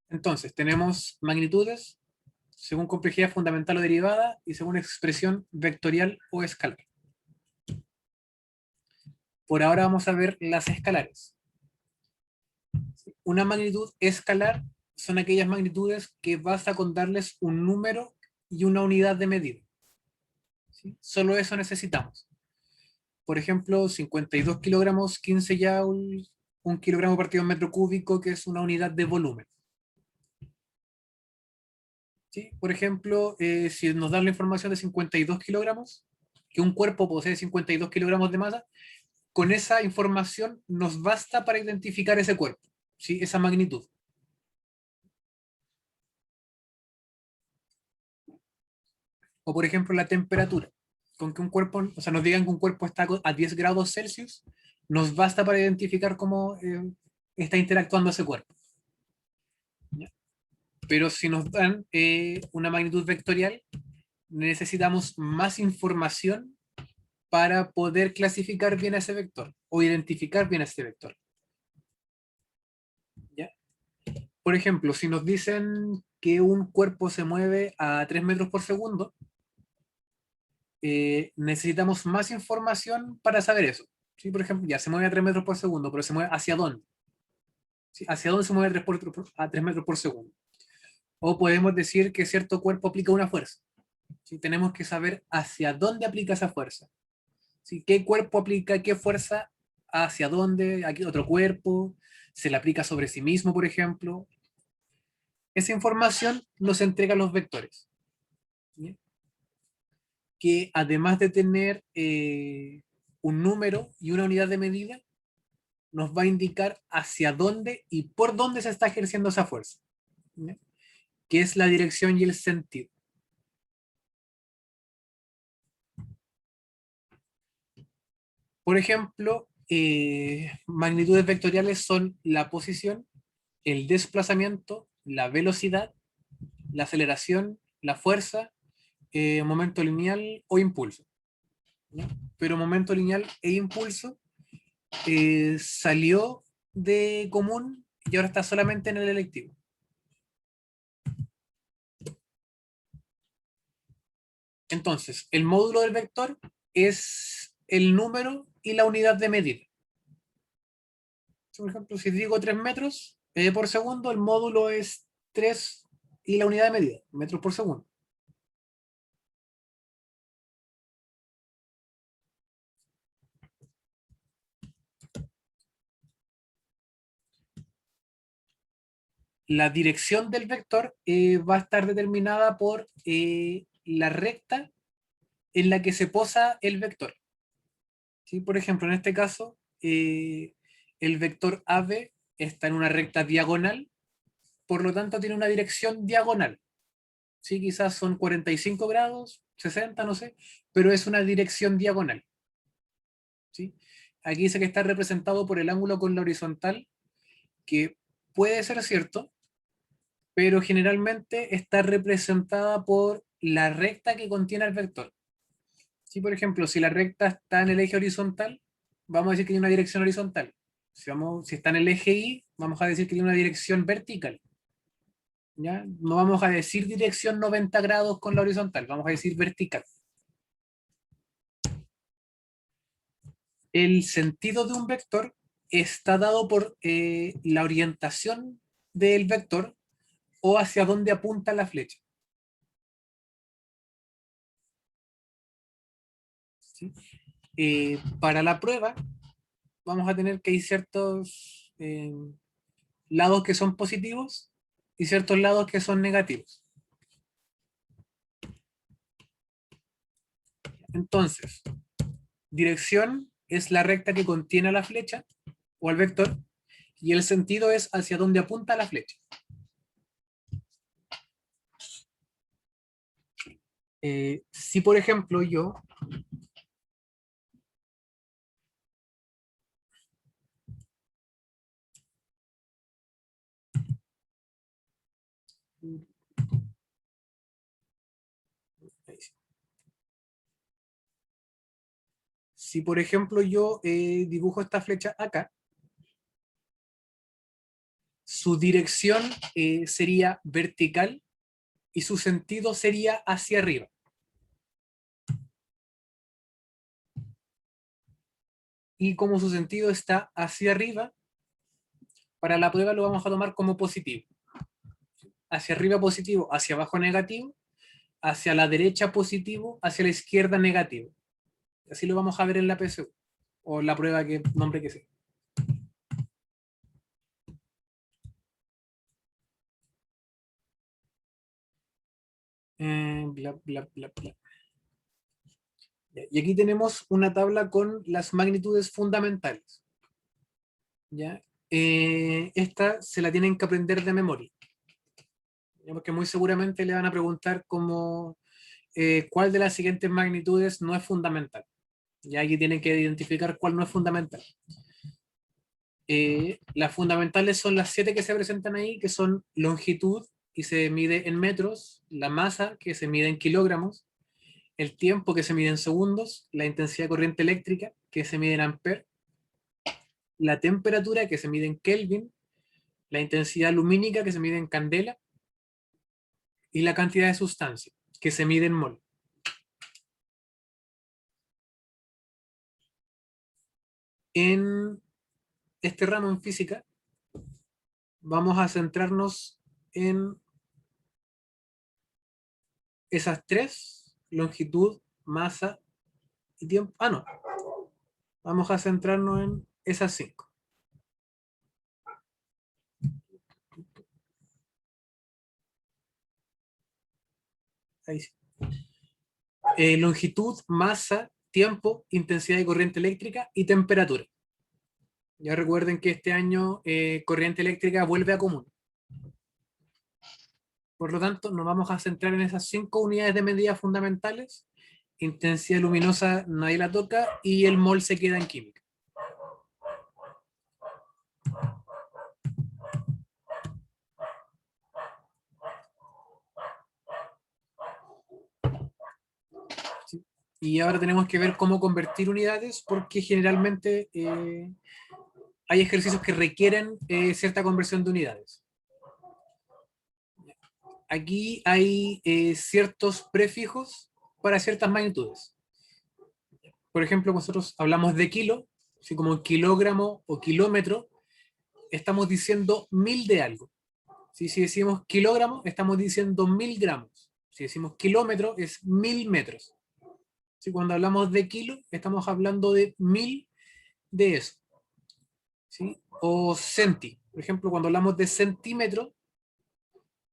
Entonces, tenemos magnitudes según complejidad fundamental o derivada y según expresión vectorial o escalar. Por ahora vamos a ver las escalares. Una magnitud escalar son aquellas magnitudes que basta con darles un número y una unidad de medida. ¿Sí? Solo eso necesitamos. Por ejemplo, 52 kilogramos, 15 joules, 1 kilogramo partido en metro cúbico, que es una unidad de volumen. ¿Sí? Por ejemplo, si nos dan la información de 52 kilogramos, que un cuerpo posee 52 kilogramos de masa, con esa información nos basta para identificar ese cuerpo, ¿sí? Esa magnitud. O por ejemplo, la temperatura. Con que un cuerpo, o sea, nos digan que un cuerpo está a 10 grados Celsius, nos basta para identificar cómo está interactuando ese cuerpo. ¿Ya? Pero si nos dan una magnitud vectorial, necesitamos más información para poder clasificar bien ese vector o identificar bien ese vector. ¿Ya? Por ejemplo, si nos dicen que un cuerpo se mueve a 3 metros por segundo, necesitamos más información para saber eso. ¿Sí? Por ejemplo, ya se mueve a 3 metros por segundo, pero se mueve ¿hacia dónde? ¿Sí? ¿Hacia dónde se mueve a 3 metros por segundo? O podemos decir que cierto cuerpo aplica una fuerza. ¿Sí? Tenemos que saber hacia dónde aplica esa fuerza. ¿Sí? ¿Qué cuerpo aplica qué fuerza? ¿Hacia dónde? ¿A qué otro cuerpo? ¿Se le aplica sobre sí mismo, por ejemplo? Esa información nos entrega los vectores. ¿Sí? Que además de tener un número y una unidad de medida, nos va a indicar hacia dónde y por dónde se está ejerciendo esa fuerza, ¿ya? Que es la dirección y el sentido. Por ejemplo, magnitudes vectoriales son la posición, el desplazamiento, la velocidad, la aceleración, la fuerza, momento lineal o impulso, ¿ya? Pero momento lineal e impulso salió de común y ahora está solamente en el electivo. Entonces, el módulo del vector es el número y la unidad de medida. Por ejemplo, si digo 3 metros por segundo, el módulo es 3 y la unidad de medida, metros por segundo. La dirección del vector va a estar determinada por la recta en la que se posa el vector. ¿Sí? Por ejemplo, en este caso, el vector AB está en una recta diagonal, por lo tanto tiene una dirección diagonal. ¿Sí? Quizás son 45 grados, 60, no sé, pero es una dirección diagonal. ¿Sí? Aquí dice que está representado por el ángulo con la horizontal, que puede ser cierto, pero generalmente está representada por la recta que contiene el vector. ¿Sí? Por ejemplo, si la recta está en el eje horizontal, vamos a decir que tiene una dirección horizontal. Si está en el eje Y, vamos a decir que tiene una dirección vertical. ¿Ya? No vamos a decir dirección 90 grados con la horizontal, vamos a decir vertical. El sentido de un vector está dado por la orientación del vector o hacia dónde apunta la flecha. ¿Sí? Para la prueba, vamos a tener que hay ciertos lados que son positivos y ciertos lados que son negativos. Entonces, dirección es la recta que contiene a la flecha o al vector, y el sentido es hacia dónde apunta la flecha. Si por ejemplo yo si por ejemplo yo dibujo esta flecha acá, su dirección sería vertical y su sentido sería hacia arriba. Y como su sentido está hacia arriba, para la prueba lo vamos a tomar como positivo. Hacia arriba positivo, hacia abajo negativo, hacia la derecha positivo, hacia la izquierda negativo. Así lo vamos a ver en la PSU, o la prueba que nombre que sea. Bla, bla, bla, bla. Y aquí tenemos una tabla con las magnitudes fundamentales. ¿Ya? Esta se la tienen que aprender de memoria. ¿Ya? Porque muy seguramente le van a preguntar como, cuál de las siguientes magnitudes no es fundamental. Y aquí tienen que identificar cuál no es fundamental. Las fundamentales son las 7 que se presentan ahí, que son longitud, y se mide en metros, la masa, que se mide en kilogramos, el tiempo, que se mide en segundos, la intensidad de corriente eléctrica, que se mide en amperes, la temperatura, que se mide en Kelvin, la intensidad lumínica, que se mide en candela, y la cantidad de sustancia, que se mide en mol. En este ramo en física, vamos a centrarnos en esas tres: longitud, masa y tiempo. Ah, no. Vamos a centrarnos en esas 5. Ahí sí. Longitud, masa, tiempo, intensidad de corriente eléctrica y temperatura. Ya recuerden que este año corriente eléctrica vuelve a común. Por lo tanto, nos vamos a centrar en esas 5 unidades de medida fundamentales. Intensidad luminosa nadie la toca y el mol se queda en química. ¿Sí? Y ahora tenemos que ver cómo convertir unidades, porque generalmente hay ejercicios que requieren cierta conversión de unidades. Aquí hay ciertos prefijos para ciertas magnitudes. Por ejemplo, nosotros hablamos de kilo, así como kilogramo o kilómetro, estamos diciendo 1000 de algo. Si decimos kilogramo, estamos diciendo 1000 gramos. Si decimos kilómetro, es 1000 metros. Si cuando hablamos de kilo, estamos hablando de 1000 de eso. ¿Sí? O centi. Por ejemplo, cuando hablamos de centímetro,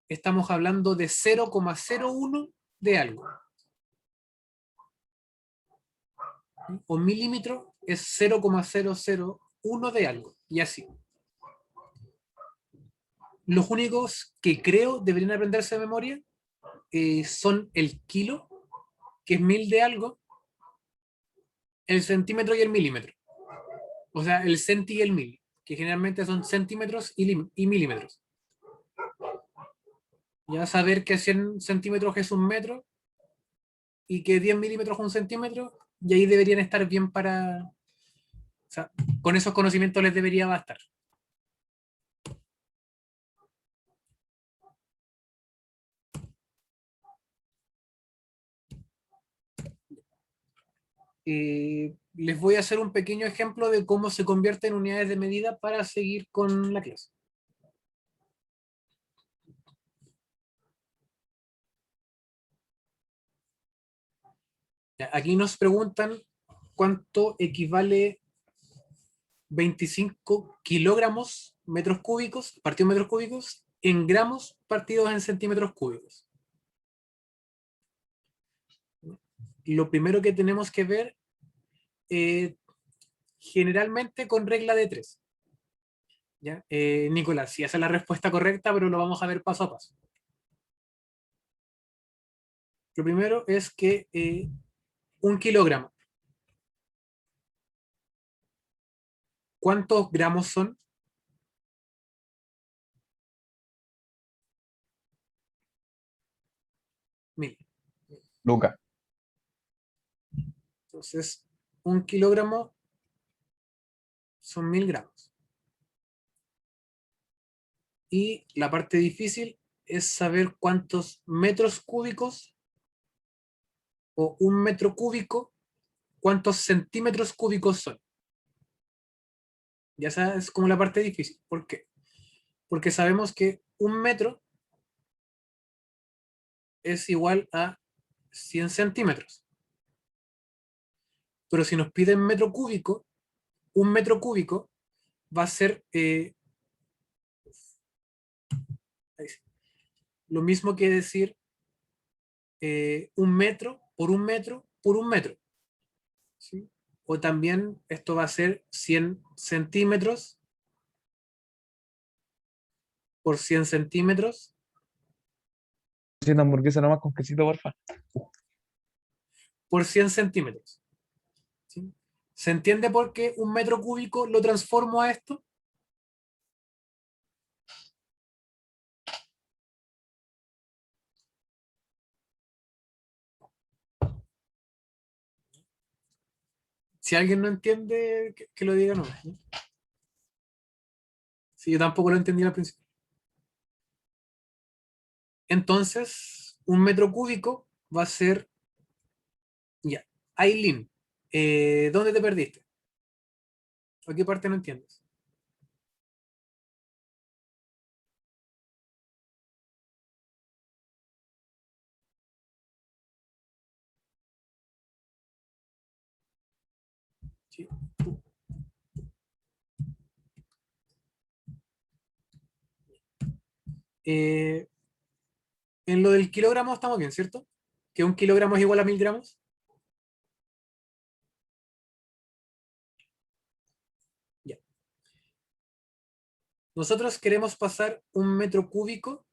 estamos hablando de 0,01 de algo. O milímetro es 0,001 de algo. Y así. Los únicos que creo deberían aprenderse de memoria son el kilo, que es 1000 de algo, el centímetro y el milímetro. O sea, el centi y el mil, que generalmente son centímetros y milímetros. Ya saber que 100 centímetros es un metro y que 10 milímetros es un centímetro, y ahí deberían estar bien para... O sea, con esos conocimientos les debería bastar. Les voy a hacer un pequeño ejemplo de cómo se convierte en unidades de medida para seguir con la clase. Aquí nos preguntan cuánto equivale 25 kilogramos metros cúbicos, partidos metros cúbicos, en gramos partidos en centímetros cúbicos. Lo primero que tenemos que ver, generalmente con regla de 3. ¿Ya? Nicolás, si esa es la respuesta correcta, pero lo vamos a ver paso a paso. Lo primero es que 1 kilogramo. ¿Cuántos gramos son? 1000. Luca. Entonces, 1 kilogramo son 1000 gramos. Y la parte difícil es saber cuántos metros cúbicos o un metro cúbico, cuántos centímetros cúbicos son. Ya esa es como la parte difícil. ¿Por qué? Porque sabemos que un metro es igual a 100 centímetros. Pero si nos piden metro cúbico, un metro cúbico va a ser lo mismo que decir un metro por un metro por un metro. ¿Sí? O también esto va a ser 100 centímetros por 100 centímetros Si una hamburguesa nomás con quesito, porfa. por 100 centímetros. ¿Sí? ¿Se entiende por qué un metro cúbico lo transformo a esto? Si alguien no entiende, que lo diga nomás. ¿Sí? Si yo tampoco lo entendí al principio. Entonces, un metro cúbico va a ser, ya, Aileen, ¿dónde te perdiste? ¿A qué parte no entiendes? ¿Sí? Eh, en lo del kilogramo estamos bien, ¿cierto? Que un kilogramo es igual a 1000 gramos. Ya. Nosotros queremos pasar un metro cúbico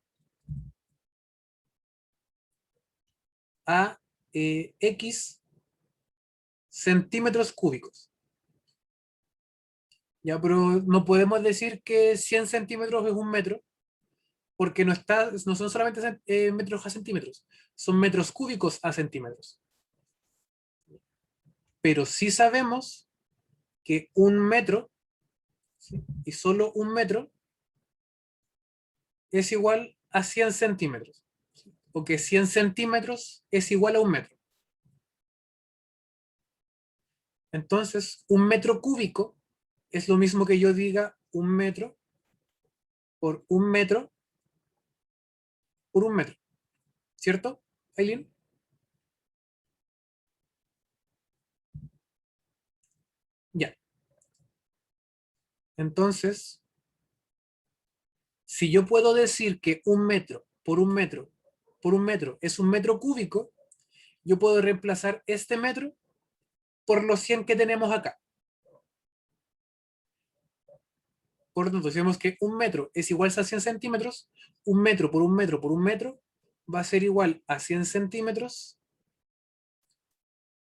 a X centímetros cúbicos. Ya, pero no podemos decir que 100 centímetros es un metro, porque no son solamente metros a centímetros, son metros cúbicos a centímetros. Pero sí sabemos que un metro, ¿sí? Y solo un metro, es igual a 100 centímetros. ¿Sí? O que 100 centímetros es igual a un metro. Entonces, un metro cúbico es lo mismo que yo diga un metro por un metro por un metro. ¿Cierto, Aileen? Ya. Entonces, si yo puedo decir que un metro por un metro por un metro es un metro cúbico, yo puedo reemplazar este metro por los 100 que tenemos acá. Por lo tanto, si vemos que un metro es igual a 100 centímetros, un metro por un metro por un metro va a ser igual a 100 centímetros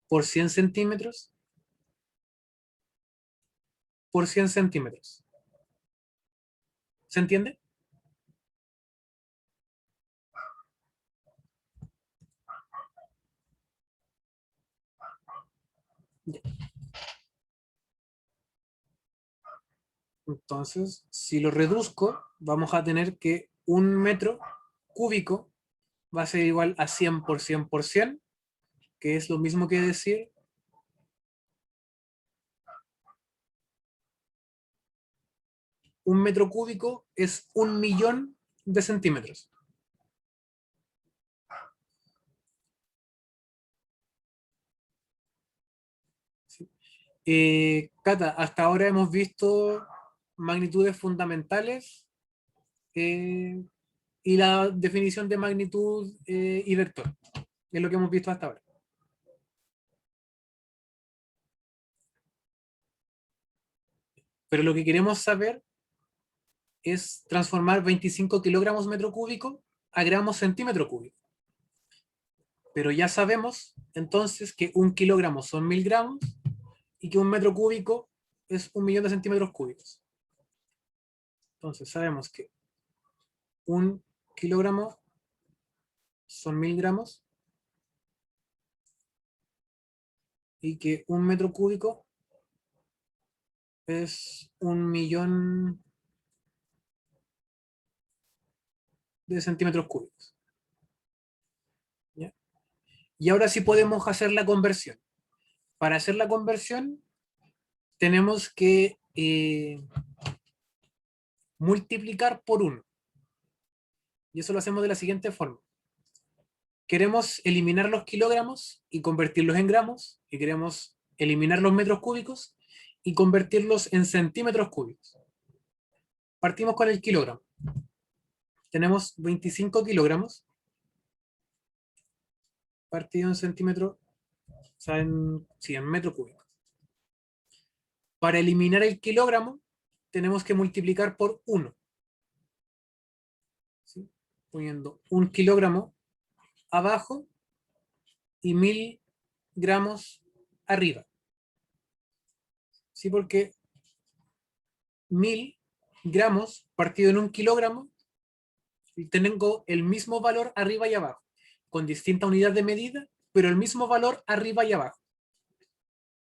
por 100 centímetros por 100 centímetros. ¿Se entiende? Ya. Entonces, si lo reduzco, vamos a tener que un metro cúbico va a ser igual a 100 por 100 por 100, que es lo mismo que decir un metro cúbico es 1.000.000 de centímetros. ¿Sí? Cata, hasta ahora hemos visto magnitudes fundamentales y la definición de magnitud y vector. Es lo que hemos visto hasta ahora. Pero lo que queremos saber es transformar 25 kilogramos metro cúbico a gramos centímetro cúbico. Pero ya sabemos entonces que un kilogramo son 1000 gramos y que un metro cúbico es 1.000.000 de centímetros cúbicos. Entonces sabemos que un kilogramo son 1000 gramos y que un metro cúbico es 1.000.000 de centímetros cúbicos. ¿Ya? Y ahora sí podemos hacer la conversión. Para hacer la conversión tenemos que multiplicar por 1. Y eso lo hacemos de la siguiente forma. Queremos eliminar los kilogramos y convertirlos en gramos, y queremos eliminar los metros cúbicos y convertirlos en centímetros cúbicos. Partimos con el kilogramo. Tenemos 25 kilogramos partido en centímetro, o sea, en metro cúbico. Para eliminar el kilogramo, tenemos que multiplicar por 1. ¿Sí? Poniendo 1 kilogramo abajo y 1000 gramos arriba. ¿Sí? Porque 1000 gramos partido en 1 kilogramo, tengo el mismo valor arriba y abajo, con distinta unidad de medida, pero el mismo valor arriba y abajo.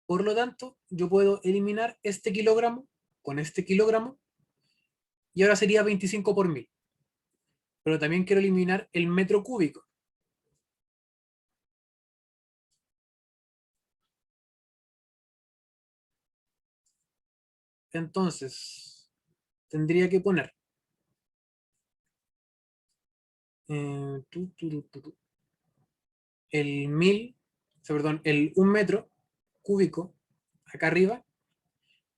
Por lo tanto, yo puedo eliminar este kilogramo con este kilogramo, y ahora sería 25 por 1000. Pero también quiero eliminar el metro cúbico. Entonces, tendría que poner el 1000, perdón, el 1 metro cúbico acá arriba,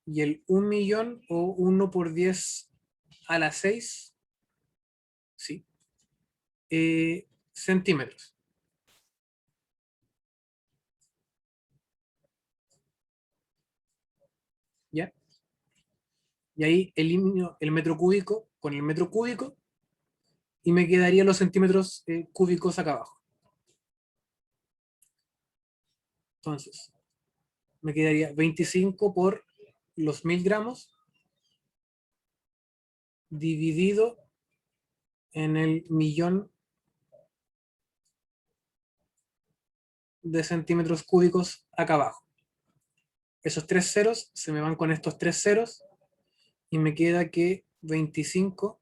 y el 1 millón o 1 por 10 a la 6, sí, centímetros. ¿Ya? Y ahí elimino el metro cúbico con el metro cúbico y me quedarían los centímetros cúbicos acá abajo. Entonces, me quedaría 25 por los 1000 gramos dividido en el millón de centímetros cúbicos acá abajo. Esos 3 ceros se me van con estos 3 ceros y me queda que 25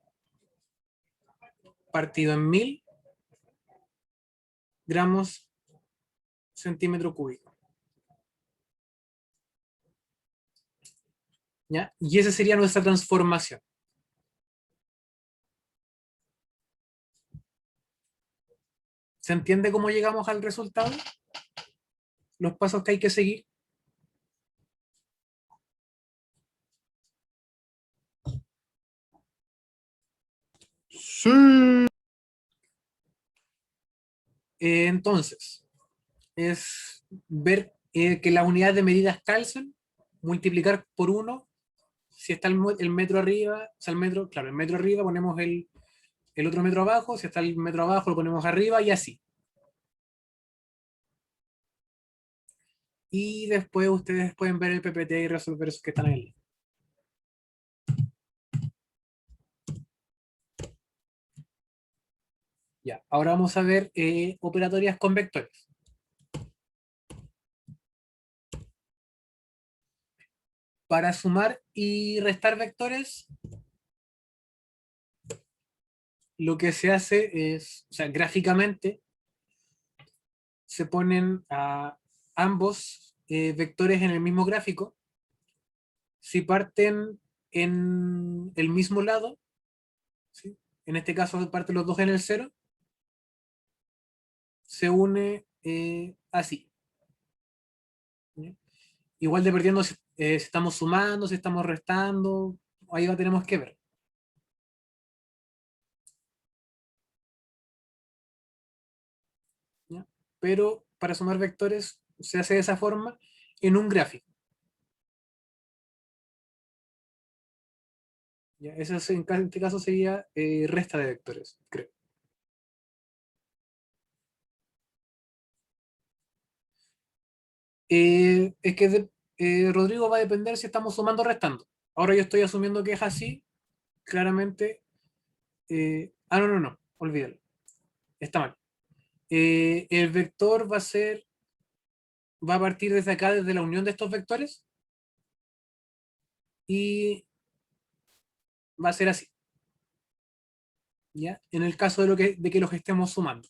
partido en 1000 gramos centímetro cúbico. ¿Ya? Y esa sería nuestra transformación. ¿Se entiende cómo llegamos al resultado? Los pasos que hay que seguir. Sí. Entonces, es ver que las unidades de medidas calzan, multiplicar por 1, si está el metro arriba, o sea, el metro, claro, el metro arriba ponemos el otro metro abajo, si está el metro abajo lo ponemos arriba y así. Y después ustedes pueden ver el PPT y resolver esos que están ahí. Ya, ahora vamos a ver operatorias con vectores. Para sumar y restar vectores, lo que se hace es, o sea, gráficamente, se ponen a ambos vectores en el mismo gráfico. Si parten en el mismo lado, ¿sí? En este caso parten los dos en el 0, se une así. ¿Sí? Igual dependiendo si estamos sumando, si estamos restando, ahí lo tenemos que ver. ¿Ya? Pero para sumar vectores se hace de esa forma en un gráfico. ¿Ya? Eso en este caso sería resta de vectores, creo. Es que Rodrigo va a depender si estamos sumando o restando. Ahora yo estoy asumiendo que es así, claramente. No, olvídalo. Está mal. El vector va a partir desde acá, desde la unión de estos vectores, y va a ser así. ¿ya? En el caso de que los estemos sumando.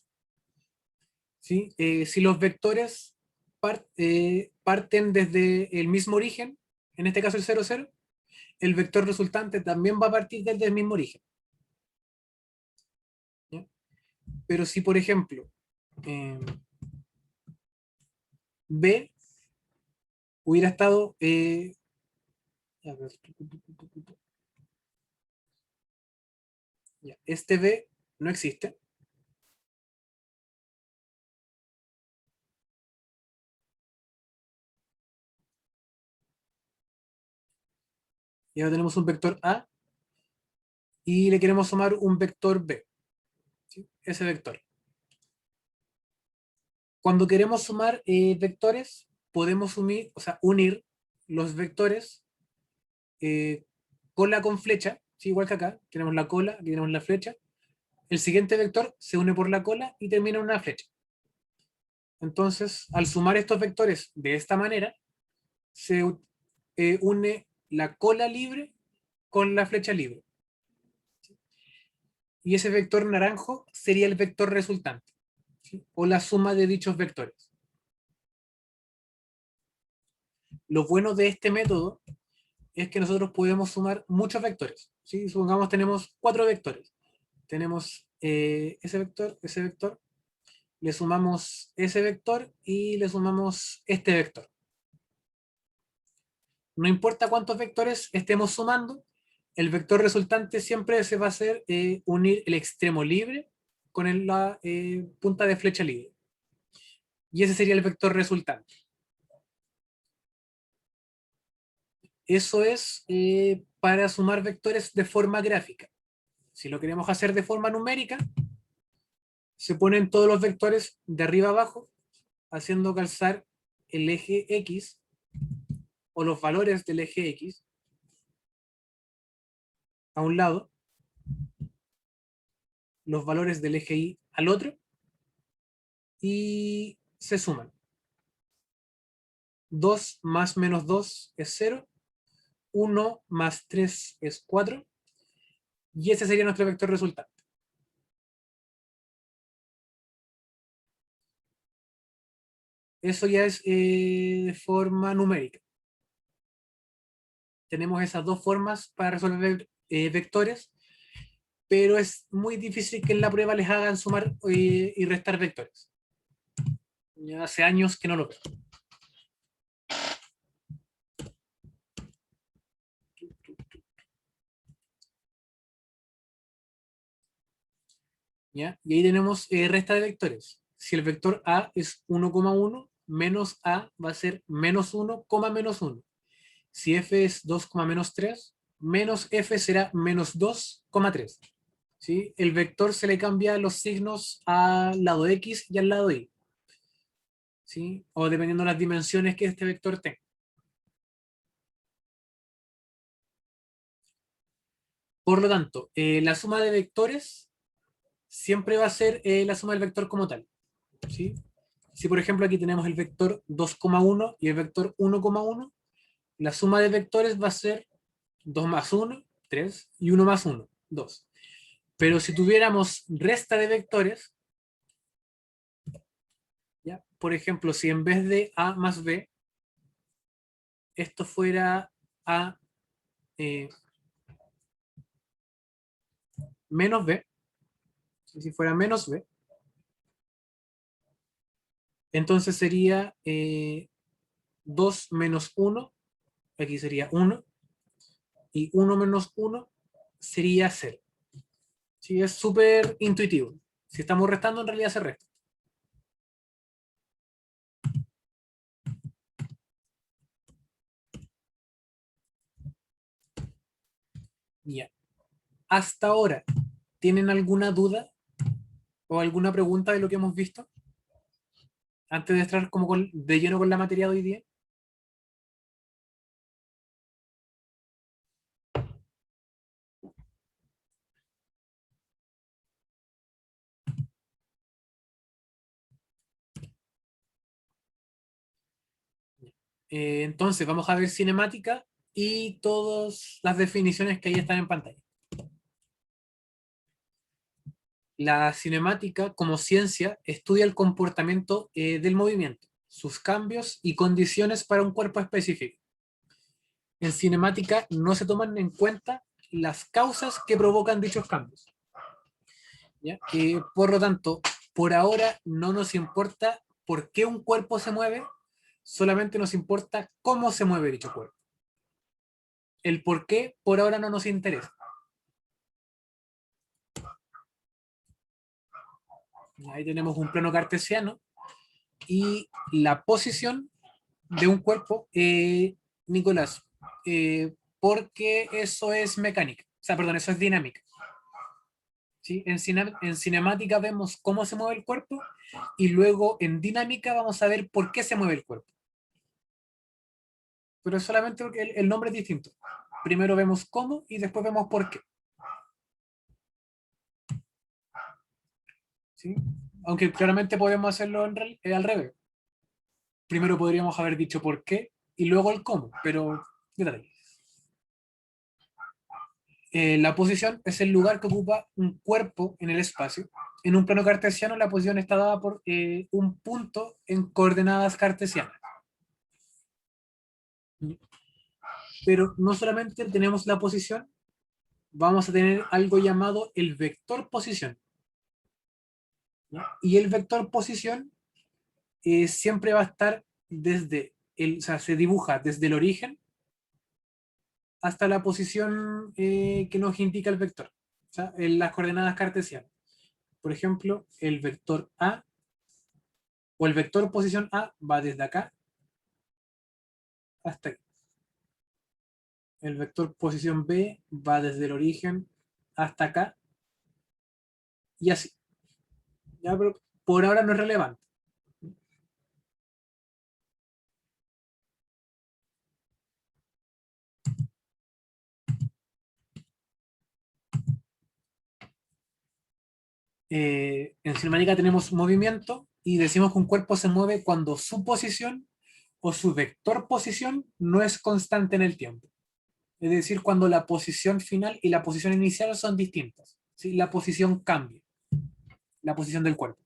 ¿Sí? Si los vectores parten desde el mismo origen, en este caso el 0, 0, el vector resultante también va a partir desde el mismo origen. ¿Ya? Pero si, por ejemplo, B hubiera estado... a ver, ya, este B no existe. Y ahora tenemos un vector A y le queremos sumar un vector B. ¿Sí? Ese vector. Cuando queremos sumar vectores, podemos unir los vectores cola con flecha, ¿sí? Igual que acá, tenemos la cola, aquí tenemos la flecha. El siguiente vector se une por la cola y termina en una flecha. Entonces, al sumar estos vectores de esta manera, se une la cola libre con la flecha libre. Y ese vector naranjo sería el vector resultante, ¿sí? O la suma de dichos vectores. Lo bueno de este método es que nosotros podemos sumar muchos vectores. ¿Sí? Supongamos tenemos 4 vectores. Tenemos ese vector, le sumamos ese vector y le sumamos este vector. No importa cuántos vectores estemos sumando, el vector resultante siempre se va a hacer unir el extremo libre con la punta de flecha libre. Y ese sería el vector resultante. Eso es para sumar vectores de forma gráfica. Si lo queremos hacer de forma numérica, se ponen todos los vectores de arriba a abajo, haciendo calzar el eje X o los valores del eje X a un lado, los valores del eje Y al otro, y se suman. 2 más menos 2 es 0, 1 más 3 es 4, y ese sería nuestro vector resultante. Eso ya es de forma numérica. Tenemos esas dos formas para resolver vectores, pero es muy difícil que en la prueba les hagan sumar y restar vectores. Ya hace años que no lo veo. ¿Ya? Y ahí tenemos resta de vectores. Si el vector A es 1,1, menos A va a ser menos 1, menos 1. Si F es 2, menos 3, menos F será menos 2,3. ¿Sí? El vector se le cambia los signos al lado X y al lado Y. ¿Sí? O dependiendo de las dimensiones que este vector tenga. Por lo tanto, la suma de vectores siempre va a ser la suma del vector como tal. ¿Sí? Si por ejemplo aquí tenemos el vector 2,1 y el vector 1,1, la suma de vectores va a ser 2 más 1, 3, y 1 más 1, 2. Pero si tuviéramos resta de vectores, ¿ya? Por ejemplo, si en vez de A más B, esto fuera A eh, menos B, si fuera menos B, entonces sería 2 menos 1, aquí sería 1, y 1 menos 1 sería 0. ¿Sí? Es súper intuitivo. Si estamos restando, en realidad se resta. Ya. Hasta ahora, ¿tienen alguna duda o alguna pregunta de lo que hemos visto? Antes de entrar como de lleno con la materia de hoy día. Entonces, vamos a ver cinemática y todas las definiciones que ahí están en pantalla. La cinemática, como ciencia, estudia el comportamiento del movimiento, sus cambios y condiciones para un cuerpo específico. En cinemática no se toman en cuenta las causas que provocan dichos cambios, ¿ya? Por lo tanto, por ahora no nos importa por qué un cuerpo se mueve, solamente nos importa cómo se mueve dicho cuerpo. El por qué por ahora no nos interesa. Ahí tenemos un plano cartesiano y la posición de un cuerpo, Nicolás, porque eso es mecánica, o sea, perdón, eso es dinámica. ¿Sí? En cinemática vemos cómo se mueve el cuerpo y luego en dinámica vamos a ver por qué se mueve el cuerpo. Pero es solamente porque el nombre es distinto. Primero vemos cómo y después vemos por qué. ¿Sí? Aunque claramente podemos hacerlo al revés. Primero podríamos haber dicho por qué y luego el cómo, pero detalle. La posición es el lugar que ocupa un cuerpo en el espacio. En un plano cartesiano la posición está dada por un punto en coordenadas cartesianas. Pero no solamente tenemos la posición, vamos a tener algo llamado el vector posición. ¿Ya? Y el vector posición siempre va a estar o sea, se dibuja desde el origen hasta la posición que nos indica el vector, o sea, en las coordenadas cartesianas. Por ejemplo, el vector A o el vector posición A va desde acá hasta aquí. El vector posición B va desde el origen hasta acá y así. Ya, pero por ahora no es relevante. En cinemática tenemos movimiento y decimos que un cuerpo se mueve cuando su posición o su vector posición no es constante en el tiempo. Es decir, cuando la posición final y la posición inicial son distintas. ¿Sí? La posición cambia, la posición del cuerpo.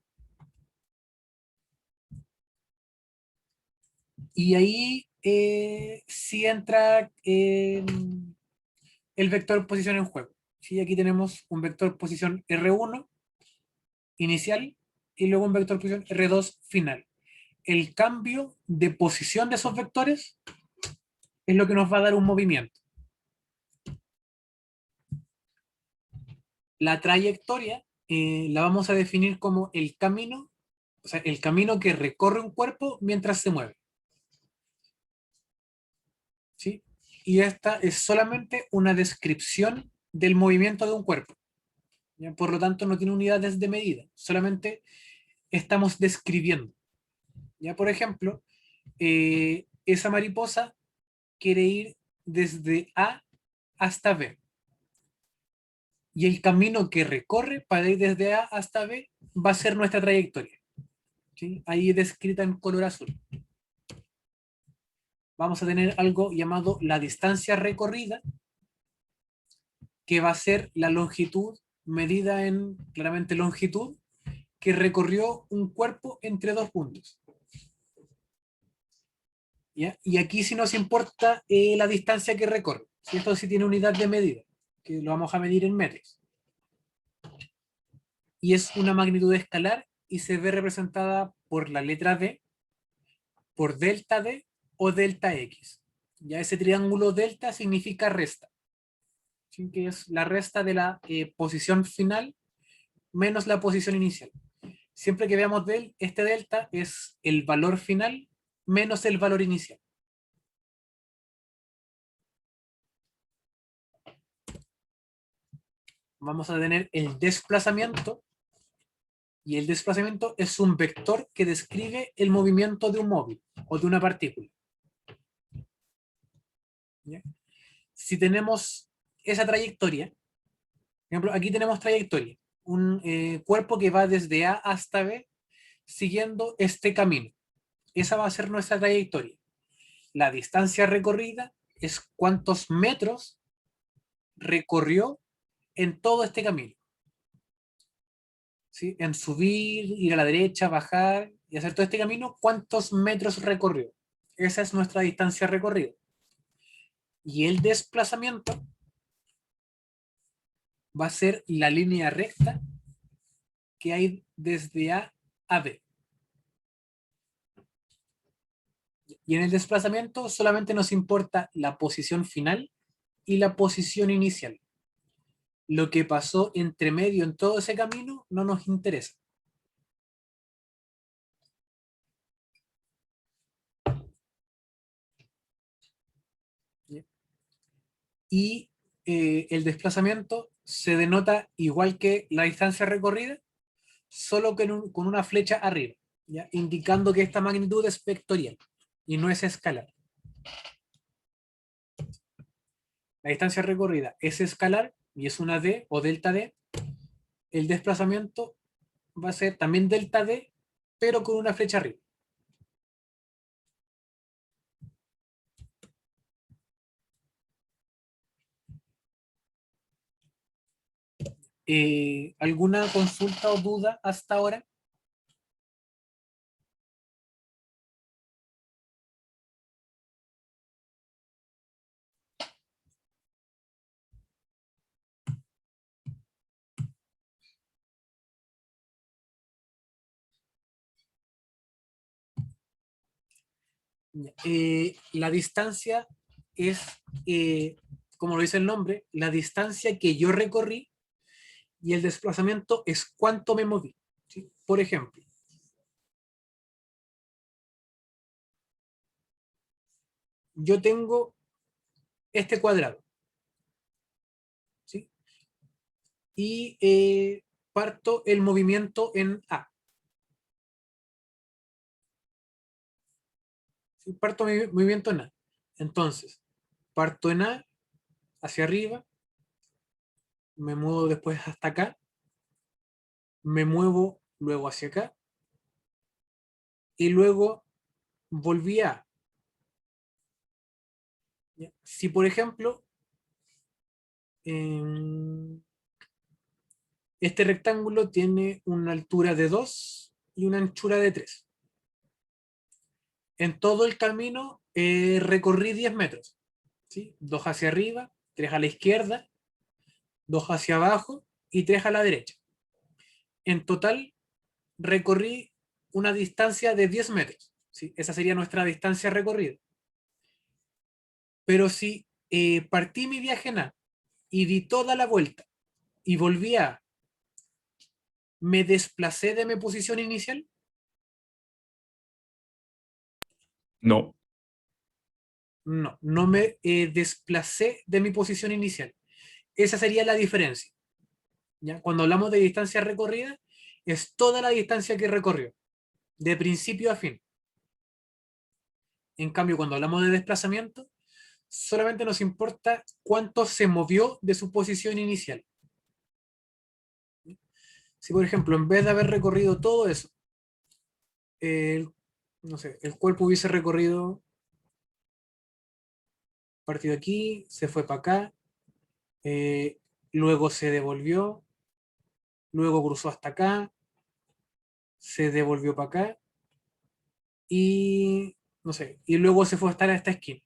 Y ahí sí entra el vector posición en juego. ¿Sí? Aquí tenemos un vector posición R1 inicial y luego un vector posición R2 final. El cambio de posición de esos vectores es lo que nos va a dar un movimiento. La trayectoria la vamos a definir como el camino, o sea, el camino que recorre un cuerpo mientras se mueve. ¿Sí? Y esta es solamente una descripción del movimiento de un cuerpo. ¿Ya? Por lo tanto, no tiene unidades de medida, solamente estamos describiendo. ¿Ya? Por ejemplo, esa mariposa quiere ir desde A hasta B. Y el camino que recorre para ir desde A hasta B va a ser nuestra trayectoria. ¿Sí? Ahí descrita en color azul. Vamos a tener algo llamado la distancia recorrida, que va a ser la longitud medida en, claramente, longitud, que recorrió un cuerpo entre dos puntos. ¿Ya? Y aquí sí nos importa la distancia que recorre. ¿Sí? Esto sí tiene unidad de medida, que lo vamos a medir en metros. Y es una magnitud escalar y se ve representada por la letra D, por delta D o delta X. Ya ese triángulo delta significa resta, ¿sí? Que es la resta de la posición final menos la posición inicial. Siempre que veamos este delta es el valor final menos el valor inicial. Vamos a tener el desplazamiento, y el desplazamiento es un vector que describe el movimiento de un móvil o de una partícula. ¿Ya? Si tenemos esa trayectoria, por ejemplo, aquí tenemos trayectoria, un cuerpo que va desde A hasta B siguiendo este camino. Esa va a ser nuestra trayectoria. La distancia recorrida es cuántos metros recorrió en todo este camino. ¿sí? En subir, ir a la derecha, bajar y hacer todo este camino, ¿cuántos metros recorrió? Esa es nuestra distancia recorrida. Y el desplazamiento va a ser la línea recta que hay desde A a B. Y en el desplazamiento solamente nos importa la posición final y la posición inicial. Lo que pasó entre medio en todo ese camino no nos interesa. Y el desplazamiento se denota igual que la distancia recorrida, solo que con una flecha arriba, ¿ya? Indicando que esta magnitud es vectorial y no es escalar. La distancia recorrida es escalar y es una d o delta d. El desplazamiento va a ser también delta d, pero con una flecha arriba. ¿Alguna consulta o duda hasta ahora? La distancia es, como lo dice el nombre, la distancia que yo recorrí y el desplazamiento es cuánto me moví, ¿sí? Por ejemplo, yo tengo este cuadrado, ¿sí? Y parto el movimiento en A. ¿Sí? Parto mi movimiento en A. Entonces, parto en A, hacia arriba, me muevo después hasta acá, me muevo luego hacia acá, y luego volví a A. ¿Ya? Si, por ejemplo, este rectángulo tiene una altura de 2 y una anchura de 3. En todo el camino recorrí 10 metros. ¿Sí? 2 hacia arriba, 3 a la izquierda, 2 hacia abajo y 3 a la derecha. En total recorrí una distancia de 10 metros. ¿Sí? Esa sería nuestra distancia recorrida. Pero si partí mi viaje en A y di toda la vuelta y volví a A, ¿me desplacé de mi posición inicial? No. No, no me desplacé de mi posición inicial. Esa sería la diferencia. ¿Ya? Cuando hablamos de distancia recorrida, es toda la distancia que recorrió, de principio a fin. En cambio, cuando hablamos de desplazamiento, solamente nos importa cuánto se movió de su posición inicial. Si, por ejemplo, en vez de haber recorrido todo eso, el, no sé, el cuerpo hubiese recorrido, partido aquí, se fue para acá, eh, luego se devolvió, luego cruzó hasta acá, se devolvió para acá y, no sé, y luego se fue a estar a esta esquina.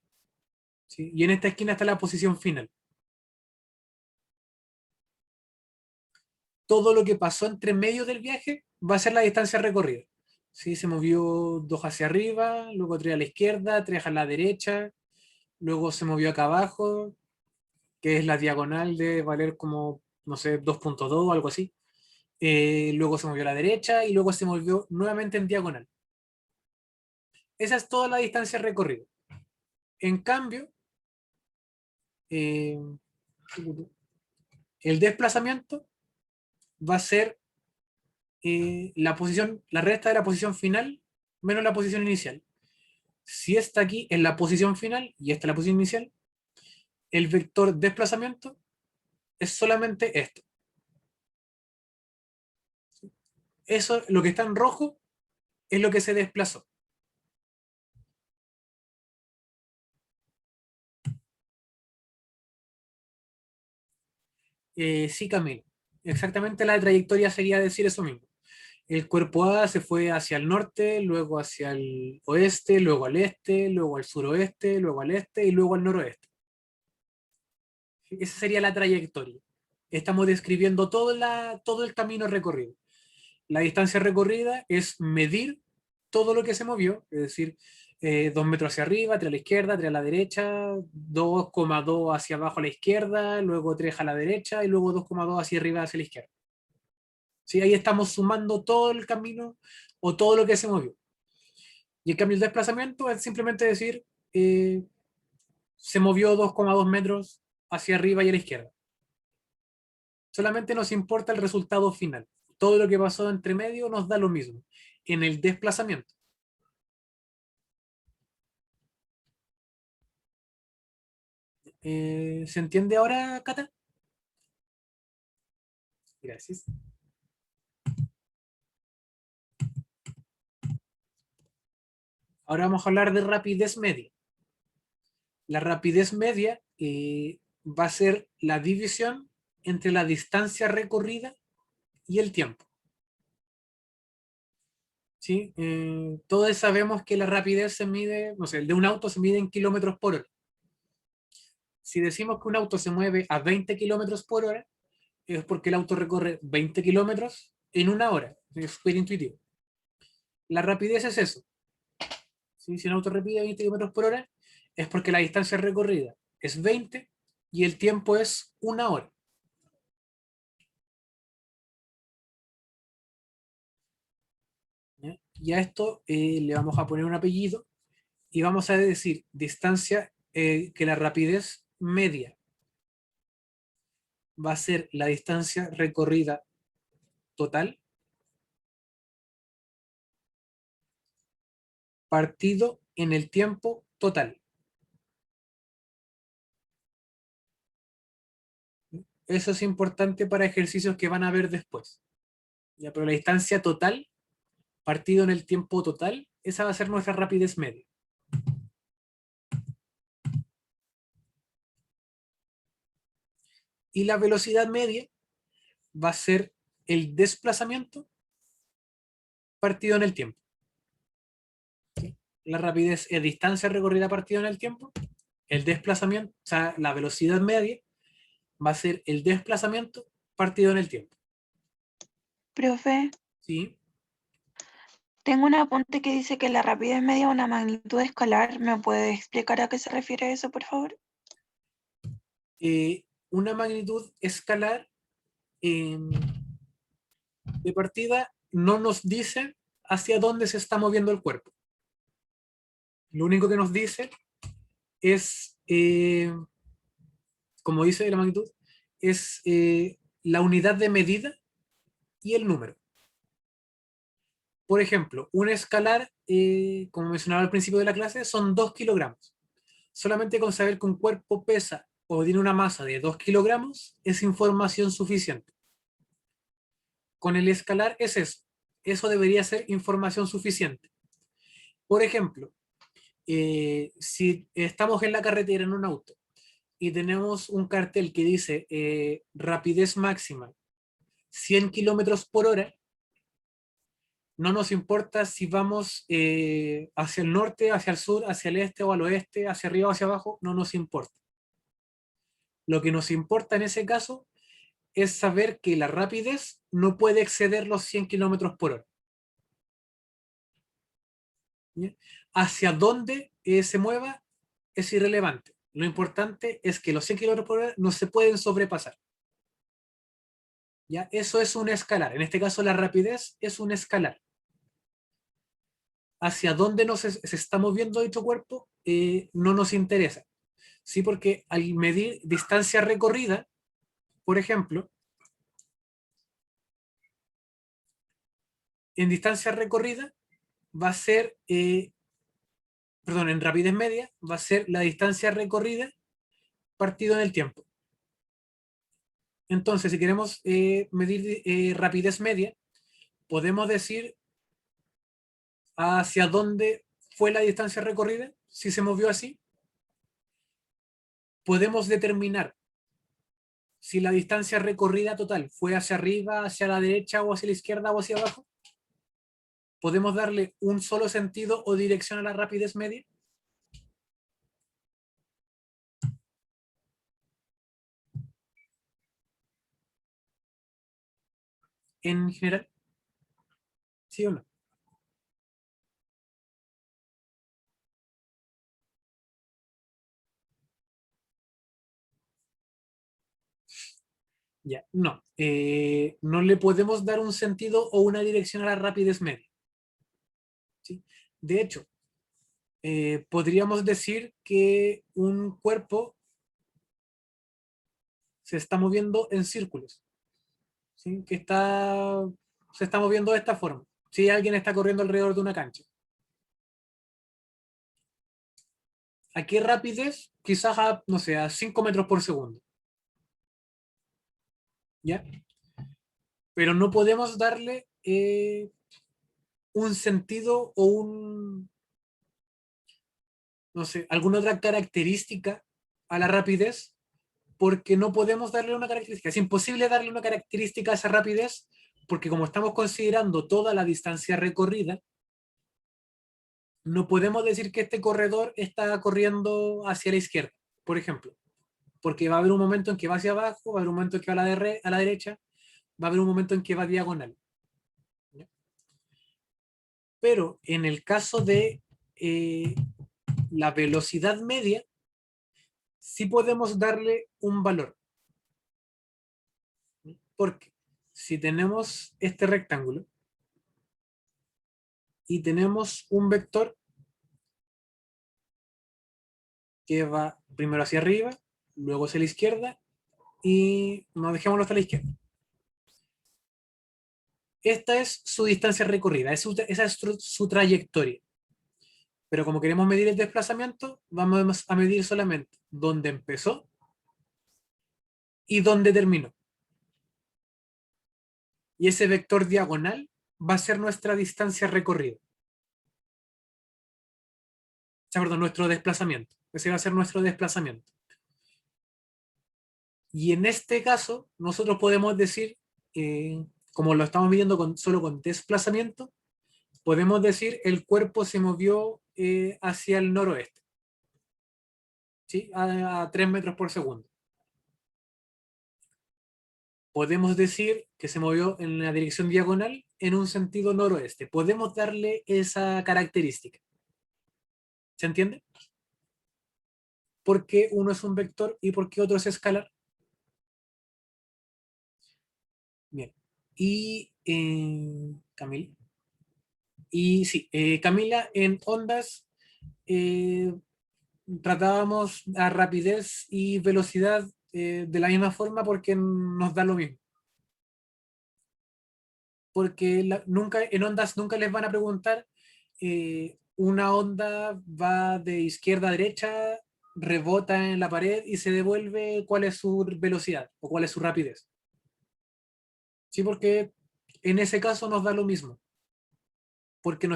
¿Sí? Y en esta esquina está la posición final. Todo lo que pasó entre medio del viaje va a ser la distancia recorrida. ¿Sí? Se movió 2 hacia arriba, luego 3 a la izquierda, 3 a la derecha, luego se movió acá abajo, que es la diagonal de valer como, no sé, 2.2 o algo así. Luego se movió a la derecha y luego se movió nuevamente en diagonal. Esa es toda la distancia recorrida. En cambio, eh, el desplazamiento va a ser la posición, la resta de la posición final menos la posición inicial. Si está aquí en la posición final y esta es la posición inicial, el vector desplazamiento es solamente esto. Eso, lo que está en rojo, es lo que se desplazó. Sí, Camilo. Exactamente la trayectoria sería decir eso mismo. El cuerpo A se fue hacia el norte, luego hacia el oeste, luego al este, luego al suroeste, luego al este y luego al noroeste. Esa sería la trayectoria. Estamos describiendo todo el camino recorrido. La distancia recorrida es medir todo lo que se movió, es decir, 2 metros hacia arriba, 3 a la izquierda, 3 a la derecha, 2,2 hacia abajo a la izquierda, luego 3 a la derecha y luego 2,2 hacia arriba hacia la izquierda. ¿Sí? Ahí estamos sumando todo el camino o todo lo que se movió. Y el cambio de desplazamiento es simplemente decir, eh, se movió 2,2 metros hacia arriba y a la izquierda. Solamente nos importa el resultado final. Todo lo que pasó entre medio nos da lo mismo en el desplazamiento. ¿Se entiende ahora, Cata? Gracias. Ahora vamos a hablar de rapidez media. La rapidez media va a ser la división entre la distancia recorrida y el tiempo. ¿Sí? Todos sabemos que la rapidez se mide, no sé, el de un auto se mide en kilómetros por hora. Si decimos que un auto se mueve a 20 kilómetros por hora, es porque el auto recorre 20 kilómetros en una hora. Es súper intuitivo. La rapidez es eso. ¿Sí? Si un auto repite 20 kilómetros por hora, es porque la distancia recorrida es 20 y el tiempo es una hora. ¿Ya? Y a esto le vamos a poner un apellido y vamos a decir distancia, que la rapidez media va a ser la distancia recorrida total partido en el tiempo total. Eso es importante para ejercicios que van a ver después. ¿Ya? Pero la distancia total partido en el tiempo total, esa va a ser nuestra rapidez media. Y la velocidad media va a ser el desplazamiento partido en el tiempo. ¿Sí? La rapidez es distancia recorrida partido en el tiempo. El desplazamiento, o sea, la velocidad media va a ser el desplazamiento partido en el tiempo. Profe, ¿Sí? tengo un apunte que dice que la rapidez media es una magnitud escalar. ¿Me puede explicar a qué se refiere eso, por favor? Una magnitud escalar de partida no nos dice hacia dónde se está moviendo el cuerpo. Lo único que nos dice es, como dice la magnitud, es la unidad de medida y el número. Por ejemplo, un escalar, como mencionaba al principio de la clase, son 2 kilogramos. Solamente con saber que un cuerpo pesa o tiene una masa de 2 kilogramos es información suficiente. Con el escalar es eso. Eso debería ser información suficiente. Por ejemplo, si estamos en la carretera en un auto y tenemos un cartel que dice rapidez máxima 100 kilómetros por hora, no nos importa si vamos hacia el norte, hacia el sur, hacia el este o al oeste, hacia arriba o hacia abajo, no nos importa. Lo que nos importa en ese caso es saber que la rapidez no puede exceder los 100 kilómetros por hora. ¿Ya? Hacia dónde se mueva es irrelevante. Lo importante es que los 100 kilómetros por hora no se pueden sobrepasar. ¿Ya? Eso es un escalar. En este caso, la rapidez es un escalar. Hacia dónde se está moviendo dicho cuerpo no nos interesa. ¿Sí? Porque al medir distancia recorrida, por ejemplo, en distancia recorrida va a ser, perdón, en rapidez media va a ser la distancia recorrida partido en el tiempo. Entonces, si queremos medir rapidez media, podemos decir hacia dónde fue la distancia recorrida, si se movió así. Podemos determinar si la distancia recorrida total fue hacia arriba, hacia la derecha o hacia la izquierda o hacia abajo? ¿Podemos darle un solo sentido o dirección a la rapidez media? En general, ¿sí o no? Ya, no. No le podemos dar un sentido o una dirección a la rapidez media. ¿Sí? De hecho, podríamos decir que un cuerpo se está moviendo en círculos, ¿sí? Se está moviendo de esta forma. Si alguien está corriendo alrededor de una cancha. ¿A qué rapidez? Quizás a, no sé, a 5 metros por segundo. ¿Ya? Pero no podemos darle un sentido o no sé, alguna otra característica a la rapidez, porque no podemos darle una característica. Es imposible darle una característica a esa rapidez, porque como estamos considerando toda la distancia recorrida, no podemos decir que este corredor está corriendo hacia la izquierda, por ejemplo, porque va a haber un momento en que va hacia abajo, va a haber un momento en que va a la derecha, va a haber un momento en que va diagonal. ¿Ya? Pero en el caso de la velocidad media, sí podemos darle un valor. Porque si tenemos este rectángulo y tenemos un vector que va primero hacia arriba, luego hacia la izquierda y no dejémoslo hasta la izquierda. Esta es su distancia recorrida, esa es su trayectoria. Pero como queremos medir el desplazamiento, vamos a medir solamente dónde empezó y dónde terminó. Y ese vector diagonal va a ser nuestra distancia recorrida. O sea, perdón, nuestro desplazamiento. Ese va a ser nuestro desplazamiento. Y en este caso, nosotros podemos decir, como lo estamos midiendo solo con desplazamiento, podemos decir el cuerpo se movió hacia el noroeste, ¿sí? A 3 metros por segundo. Podemos decir que se movió en la dirección diagonal en un sentido noroeste. Podemos darle esa característica. ¿Se entiende? ¿Por qué uno es un vector y por qué otro es escalar? Bien. Y Camila. Y sí, Camila, en ondas eh, tratábamos a rapidez y velocidad de la misma forma porque nos da lo mismo. Porque nunca, en ondas nunca les van a preguntar, una onda va de izquierda a derecha, rebota en la pared y se devuelve cuál es su velocidad o cuál es su rapidez. Sí, porque en ese caso nos da lo mismo. Porque no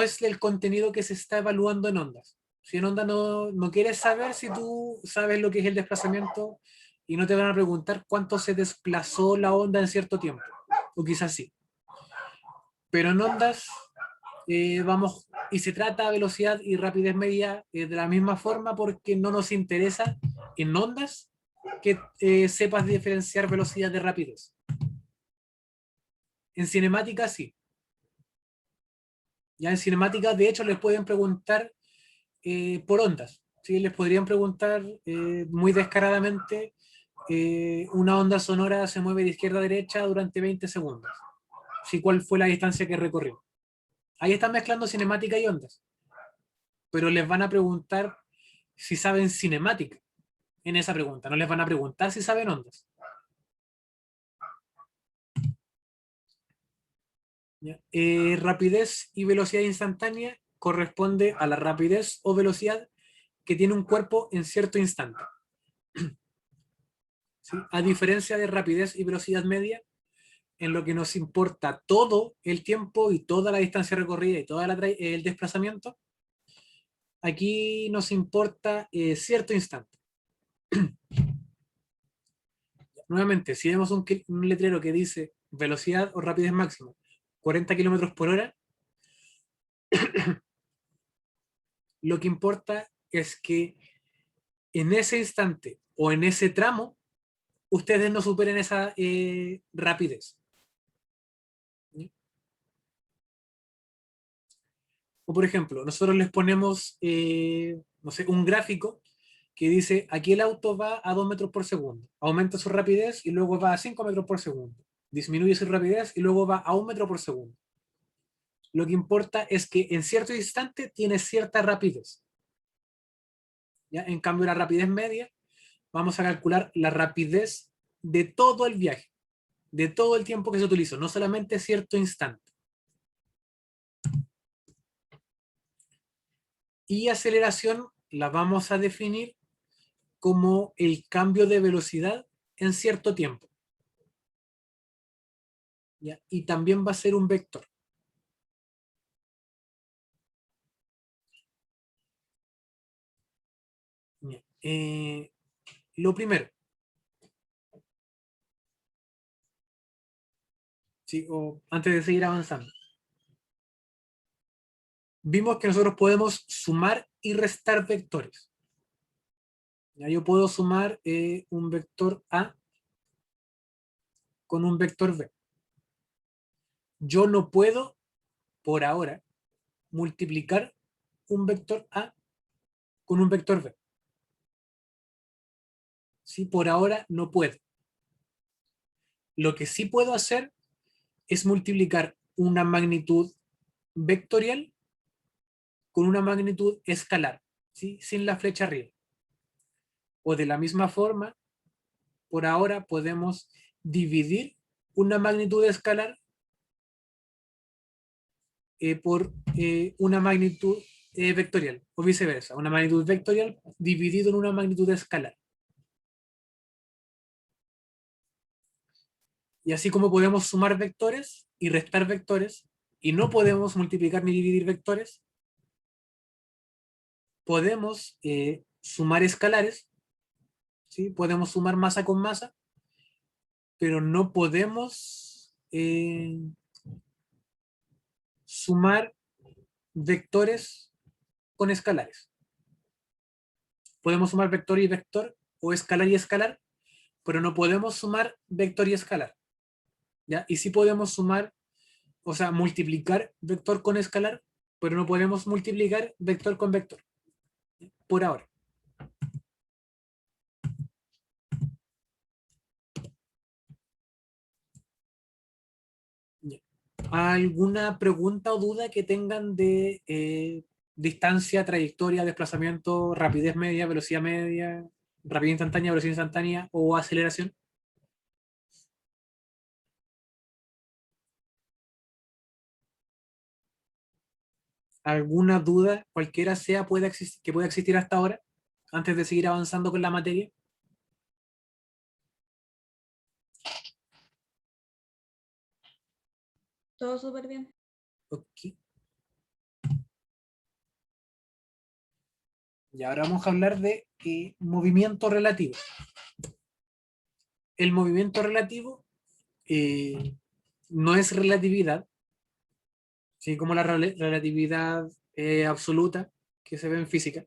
es el contenido que se está evaluando en ondas. Si en onda no quieres saber si tú sabes lo que es el desplazamiento y no te van a preguntar cuánto se desplazó la onda en cierto tiempo, o quizás sí. Pero en ondas vamos, y se trata velocidad y rapidez media de la misma forma porque no nos interesa en ondas que sepas diferenciar velocidad de rapidez. En cinemática sí. Ya en cinemática, de hecho, les pueden preguntar por ondas. ¿Sí? Les podrían preguntar muy descaradamente, una onda sonora se mueve de izquierda a derecha durante 20 segundos. ¿Sí? ¿Cuál fue la distancia que recorrió? Ahí están mezclando cinemática y ondas. Pero les van a preguntar si saben cinemática en esa pregunta. No les van a preguntar si saben ondas. ¿Ya? Rapidez y velocidad instantánea corresponde a la rapidez o velocidad que tiene un cuerpo en cierto instante. ¿Sí? A diferencia de rapidez y velocidad media, en lo que nos importa todo el tiempo y toda la distancia recorrida y todo el desplazamiento, aquí nos importa cierto instante. Nuevamente, si vemos un letrero que dice velocidad o rapidez máxima 40 kilómetros por hora, lo que importa es que en ese instante o en ese tramo, ustedes no superen esa rapidez. ¿Sí? O por ejemplo, nosotros les ponemos, no sé, un gráfico que dice, aquí el auto va a 2 metros por segundo, aumenta su rapidez y luego va a 5 metros por segundo, disminuye su rapidez y luego va a 1 metro por segundo. Lo que importa es que en cierto instante tiene cierta rapidez. ¿Ya? En cambio, la rapidez media, vamos a calcular la rapidez de todo el viaje, de todo el tiempo que se utilizó, no solamente cierto instante. Y aceleración la vamos a definir como el cambio de velocidad en cierto tiempo. ¿Ya? Y también va a ser un vector. ¿Ya? Lo primero, ¿sí? O antes de seguir avanzando, vimos que nosotros podemos sumar y restar vectores. ¿Ya? Yo puedo sumar un vector A con un vector B. Yo no puedo, por ahora, multiplicar un vector A con un vector B. ¿Sí? Por ahora no puedo. Lo que sí puedo hacer es multiplicar una magnitud vectorial con una magnitud escalar, ¿sí? Sin la flecha arriba. O de la misma forma, por ahora podemos dividir una magnitud escalar por una magnitud vectorial, o viceversa, una magnitud vectorial dividido en una magnitud escalar. Y así como podemos sumar vectores y restar vectores, y no podemos multiplicar ni dividir vectores, podemos sumar escalares, ¿sí? Podemos sumar masa con masa, pero no podemos sumar vectores con escalares. Podemos sumar vector y vector, o escalar y escalar, pero no podemos sumar vector y escalar. ¿Ya? Y sí podemos sumar, o sea, multiplicar vector con escalar, pero no podemos multiplicar vector con vector. Por ahora. ¿Ya? ¿Alguna pregunta o duda que tengan de distancia, trayectoria, desplazamiento, rapidez media, rapidez instantánea, velocidad instantánea o aceleración? ¿Alguna duda, cualquiera sea, que pueda existir hasta ahora, antes de seguir avanzando con la materia? Todo súper bien. Ok. Y ahora vamos a hablar de movimiento relativo. El movimiento relativo no es relatividad, ¿sí? Como la relatividad absoluta que se ve en física.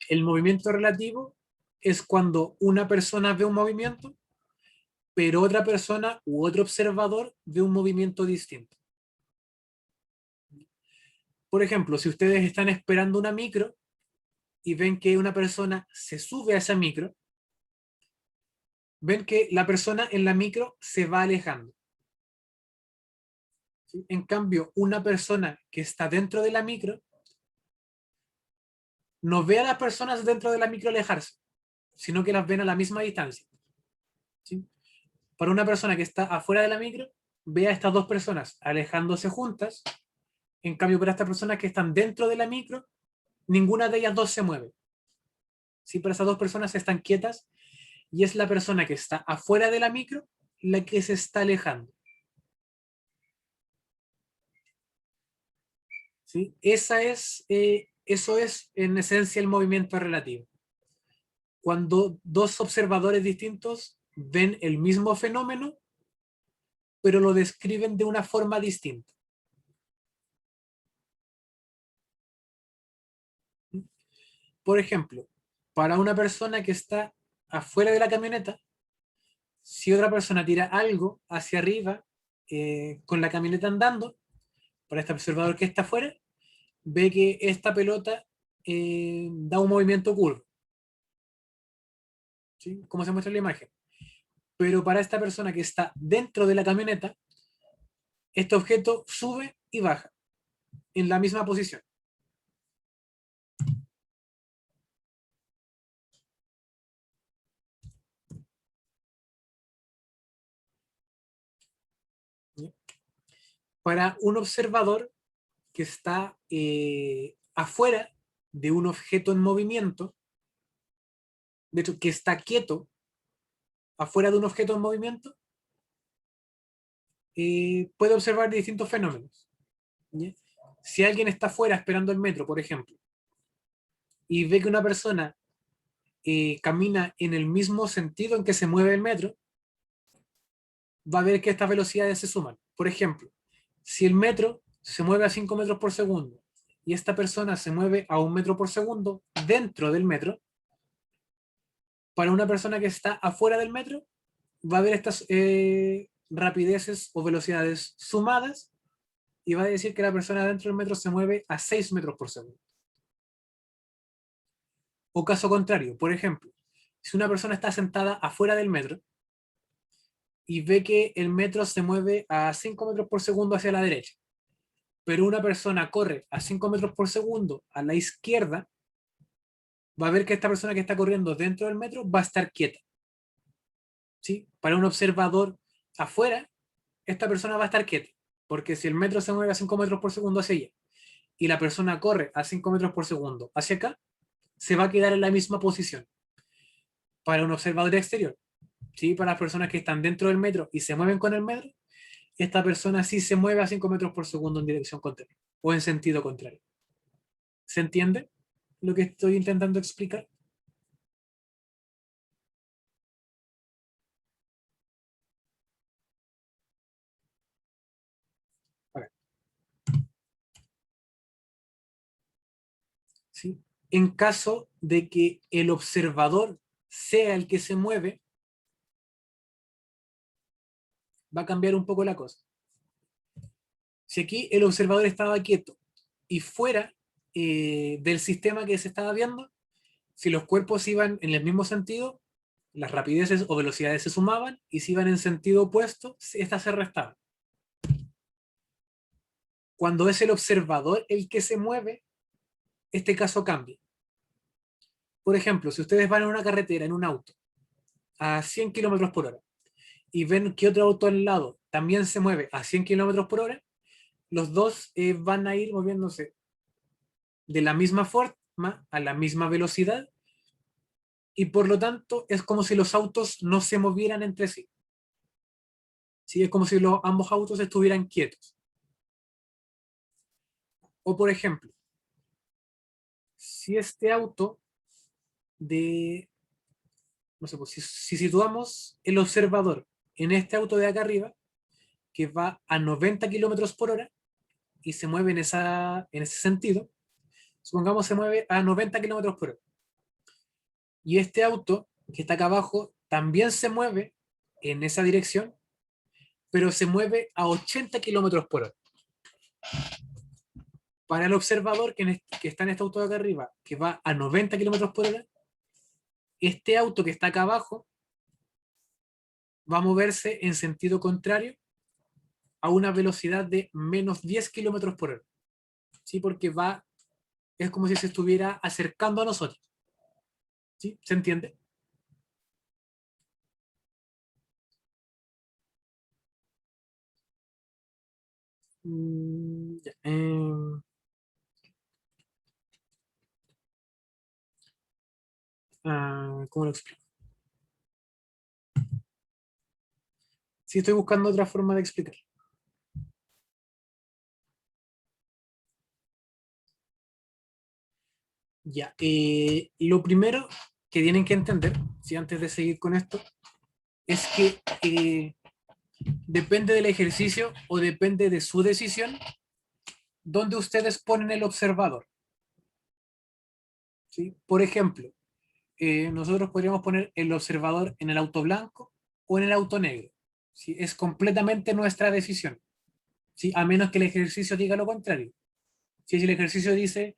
El movimiento relativo es cuando una persona ve un movimiento, pero otra persona u otro observador ve un movimiento distinto. Por ejemplo, si ustedes están esperando una micro y ven que una persona se sube a esa micro, ven que la persona en la micro se va alejando. ¿Sí? En cambio, una persona que está dentro de la micro no ve a las personas dentro de la micro alejarse, sino que las ven a la misma distancia. ¿Sí? Para una persona que está afuera de la micro, ve a estas dos personas alejándose juntas. En cambio, para estas personas que están dentro de la micro, ninguna de ellas dos se mueve. ¿Sí? Para esas dos personas están quietas y es la persona que está afuera de la micro la que se está alejando. ¿Sí? Eso es en esencia el movimiento relativo. cuando dos observadores distintos ven el mismo fenómeno, pero lo describen de una forma distinta. Por ejemplo, para una persona que está afuera de la camioneta, si otra persona tira algo hacia arriba con la camioneta andando, para este observador que está afuera, ve que esta pelota da un movimiento curvo, ¿sí? Como se muestra en la imagen. Pero para esta persona que está dentro de la camioneta, este objeto sube y baja en la misma posición. Para un observador que está afuera de un objeto en movimiento, de hecho, que está quieto afuera de un objeto en movimiento, puede observar distintos fenómenos. ¿Ya? Si alguien está afuera esperando el metro, por ejemplo, y ve que una persona camina en el mismo sentido en que se mueve el metro, va a ver que estas velocidades se suman. Por ejemplo, si el metro se mueve a 5 metros por segundo y esta persona se mueve a 1 metro por segundo dentro del metro, para una persona que está afuera del metro, va a ver estas rapideces o velocidades sumadas y va a decir que la persona dentro del metro se mueve a 6 metros por segundo. O caso contrario, por ejemplo, si una persona está sentada afuera del metro y ve que el metro se mueve a 5 metros por segundo hacia la derecha, pero una persona corre a 5 metros por segundo a la izquierda, va a ver que esta persona que está corriendo dentro del metro va a estar quieta. ¿Sí? Para un observador afuera, esta persona va a estar quieta, porque si el metro se mueve a 5 metros por segundo hacia ella y la persona corre a 5 metros por segundo hacia acá, se va a quedar en la misma posición. Para un observador exterior, ¿sí? Para las personas que están dentro del metro y se mueven con el metro, esta persona sí se mueve a 5 metros por segundo en dirección contraria o en sentido contrario. ¿Se entiende lo que estoy intentando explicar? Okay. ¿Sí? En caso de que el observador sea el que se mueve, va a cambiar un poco la cosa. Si aquí el observador estaba quieto y fuera del sistema que se estaba viendo, si los cuerpos iban en el mismo sentido, las rapideces o velocidades se sumaban, y si iban en sentido opuesto, estas se restaban. Cuando es el observador el que se mueve, este caso cambia. Por ejemplo, si ustedes van en una carretera, en un auto, a 100 kilómetros por hora, y ven que otro auto al lado también se mueve a 100 kilómetros por hora, los dos van a ir moviéndose de la misma forma, a la misma velocidad, y por lo tanto es como si los autos no se movieran entre sí. ¿Sí? Es como si ambos autos estuvieran quietos. O por ejemplo, si este auto de, no sé, pues, si situamos el observador en este auto de acá arriba, que va a 90 kilómetros por hora y se mueve en ese sentido, supongamos se mueve a 90 kilómetros por hora. Y este auto que está acá abajo también se mueve en esa dirección, pero se mueve a 80 kilómetros por hora. Para el observador que está en este auto de acá arriba, que va a 90 kilómetros por hora, este auto que está acá abajo va a moverse en sentido contrario a una velocidad de menos 10 kilómetros por hora. ¿Sí? Porque es como si se estuviera acercando a nosotros. ¿Sí? ¿Se entiende? Ya, ¿cómo lo explico? Sí, estoy buscando otra forma de explicar. Ya, lo primero que tienen que entender, si antes de seguir con esto, es que depende del ejercicio o depende de su decisión, donde ustedes ponen el observador. ¿Sí? Por ejemplo, nosotros podríamos poner el observador en el auto blanco o en el auto negro. ¿Sí? Es completamente nuestra decisión, ¿sí? A menos que el ejercicio diga lo contrario. Si el ejercicio dice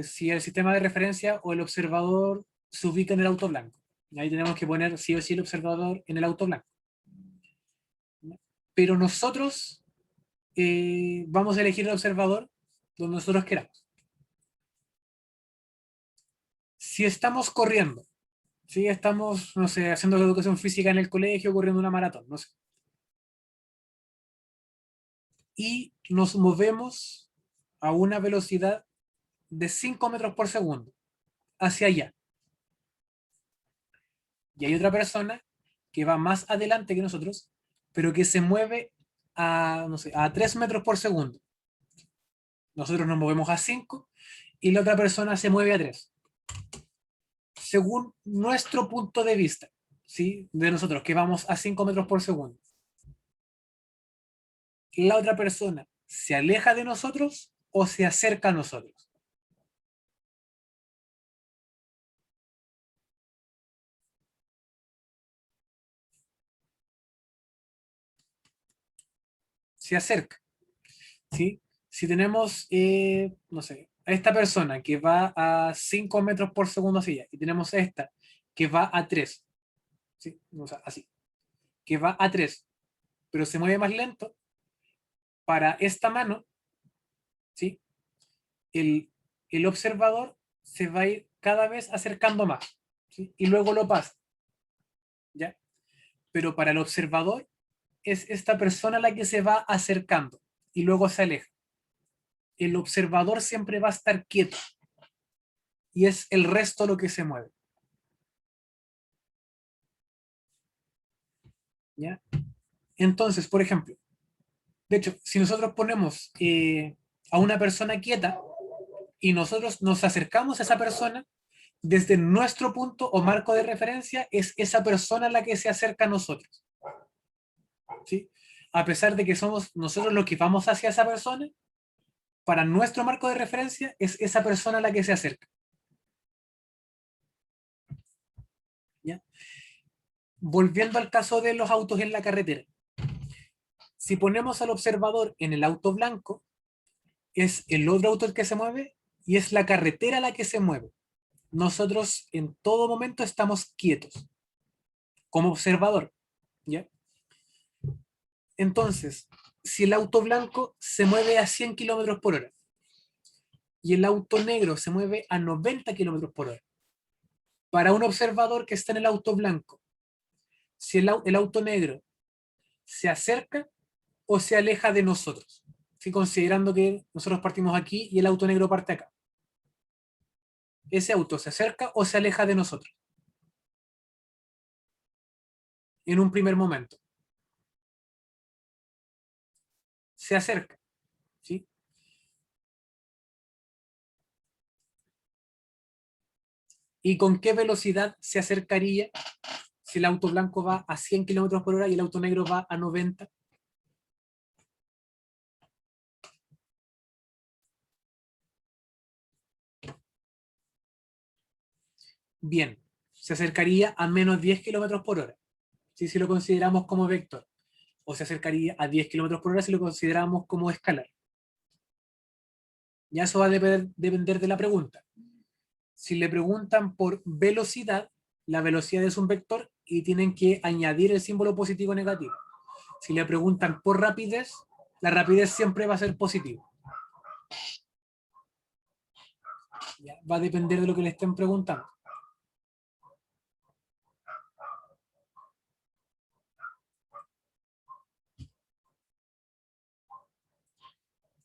si el sistema de referencia o el observador se ubica en el auto blanco. Y ahí tenemos que poner sí o sí el observador en el auto blanco. Pero nosotros vamos a elegir el observador donde nosotros queramos. Si estamos corriendo, si estamos, no sé, haciendo educación física en el colegio, corriendo una maratón, no sé. Y nos movemos a una velocidad de 5 metros por segundo hacia allá. Y hay otra persona que va más adelante que nosotros, pero que se mueve a, no sé, a 3 metros por segundo. Nosotros nos movemos a 5 y la otra persona se mueve a 3. Según nuestro punto de vista, ¿sí? De nosotros, que vamos a 5 metros por segundo. La otra persona se aleja de nosotros o se acerca a nosotros. Se acerca, ¿sí? Si tenemos, no sé, a esta persona que va a 5 metros por segundo hacia allá y tenemos a esta que va a 3, ¿sí? O sea, así, que va a 3, pero se mueve más lento, para esta mano, ¿sí? El, el observador se va a ir cada vez acercando más, ¿sí? Y luego lo pasa, ¿ya? Pero para el observador es esta persona la que se va acercando y luego se aleja. El observador siempre va a estar quieto y es el resto lo que se mueve. ¿Ya? Entonces, por ejemplo, de hecho, si nosotros ponemos a una persona quieta y nosotros nos acercamos a esa persona, desde nuestro punto o marco de referencia es esa persona la que se acerca a nosotros. ¿Sí? A pesar de que somos nosotros los que vamos hacia esa persona, para nuestro marco de referencia es esa persona la que se acerca. ¿Ya? Volviendo al caso de los autos en la carretera. Si ponemos al observador en el auto blanco, es el otro auto el que se mueve y es la carretera la que se mueve. Nosotros en todo momento estamos quietos, como observador. ¿Ya? Entonces, si el auto blanco se mueve a 100 kilómetros por hora y el auto negro se mueve a 90 kilómetros por hora, para un observador que está en el auto blanco, si el auto negro se acerca o se aleja de nosotros, ¿sí? Considerando que nosotros partimos aquí y el auto negro parte acá. Ese auto se acerca o se aleja de nosotros en un primer momento. Se acerca, ¿sí? ¿Y con qué velocidad se acercaría si el auto blanco va a 100 kilómetros por hora y el auto negro va a 90? Bien, se acercaría a menos 10 kilómetros por hora, ¿sí? Si lo consideramos como vector. O se acercaría a 10 kilómetros por hora si lo consideramos como escalar. Ya eso va a depender de la pregunta. Si le preguntan por velocidad, la velocidad es un vector y tienen que añadir el símbolo positivo o negativo. Si le preguntan por rapidez, la rapidez siempre va a ser positiva. ¿Ya? Va a depender de lo que le estén preguntando.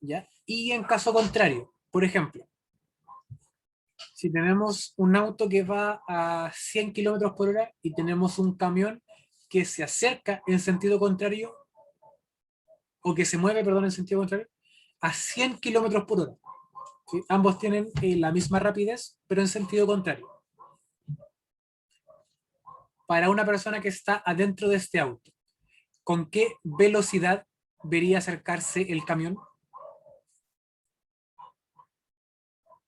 ¿Ya? Y en caso contrario, por ejemplo, si tenemos un auto que va a 100 kilómetros por hora y tenemos un camión que se acerca en sentido contrario, o que se mueve, perdón, en sentido contrario, a 100 kilómetros por hora. ¿Sí? Ambos tienen la misma rapidez, pero en sentido contrario. para una persona que está adentro de este auto, ¿con qué velocidad debería acercarse el camión?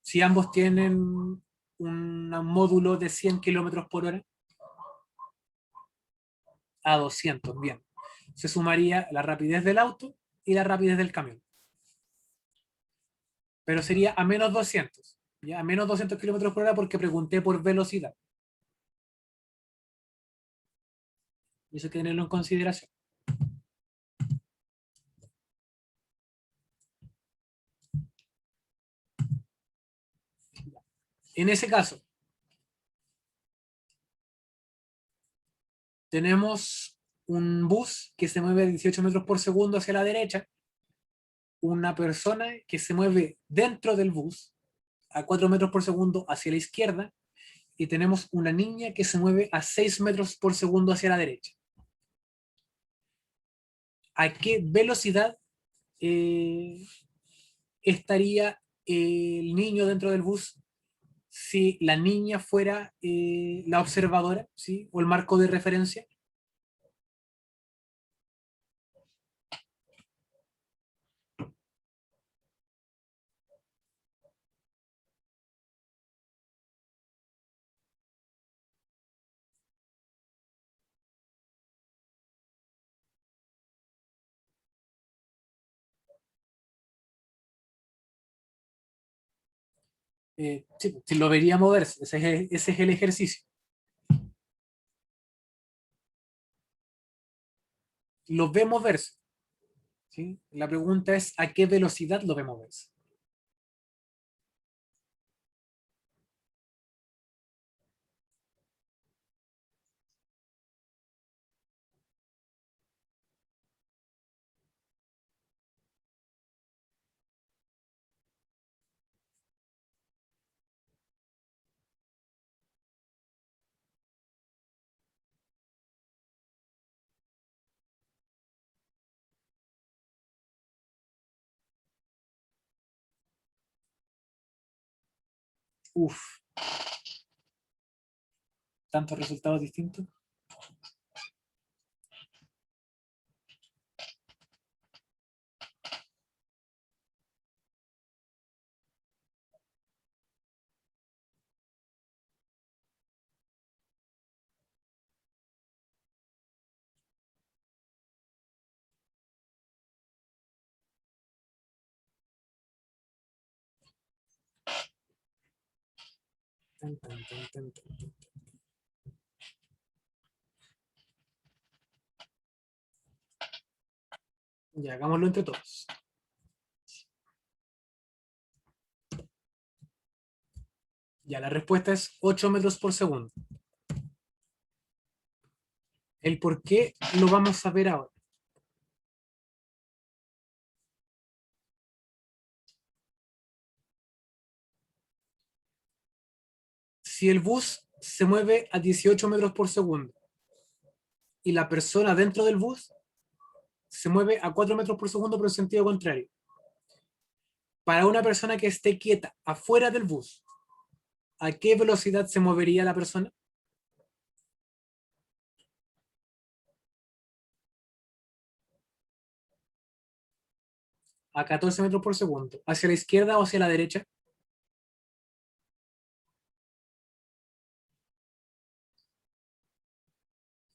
Si ambos tienen un módulo de 100 kilómetros por hora, a 200, bien. Se sumaría la rapidez del auto y la rapidez del camión. Pero sería a menos 200, ¿ya? A menos 200 kilómetros por hora porque pregunté por velocidad. Y eso hay que tenerlo en consideración. En ese caso, tenemos un bus que se mueve a 18 metros por segundo hacia la derecha, una persona que se mueve dentro del bus a 4 metros por segundo hacia la izquierda, y tenemos una niña que se mueve a 6 metros por segundo hacia la derecha. ¿A qué velocidad estaría el niño dentro del bus si la niña fuera la observadora, ¿sí? O el marco de referencia? Sí, lo vería moverse, ese es el ejercicio. Lo ve moverse, ¿sí? La pregunta es ¿a qué velocidad lo ve moverse? Uf, tantos resultados distintos. Tan, tan, tan, tan, tan. Ya, hagámoslo entre todos. Ya, la respuesta es 8 metros por segundo. El por qué lo vamos a ver ahora. Si el bus se mueve a 18 metros por segundo y la persona dentro del bus se mueve a 4 metros por segundo pero en sentido contrario, para una persona que esté quieta afuera del bus, ¿a qué velocidad se movería la persona? A 14 metros por segundo. ¿Hacia la izquierda o hacia la derecha?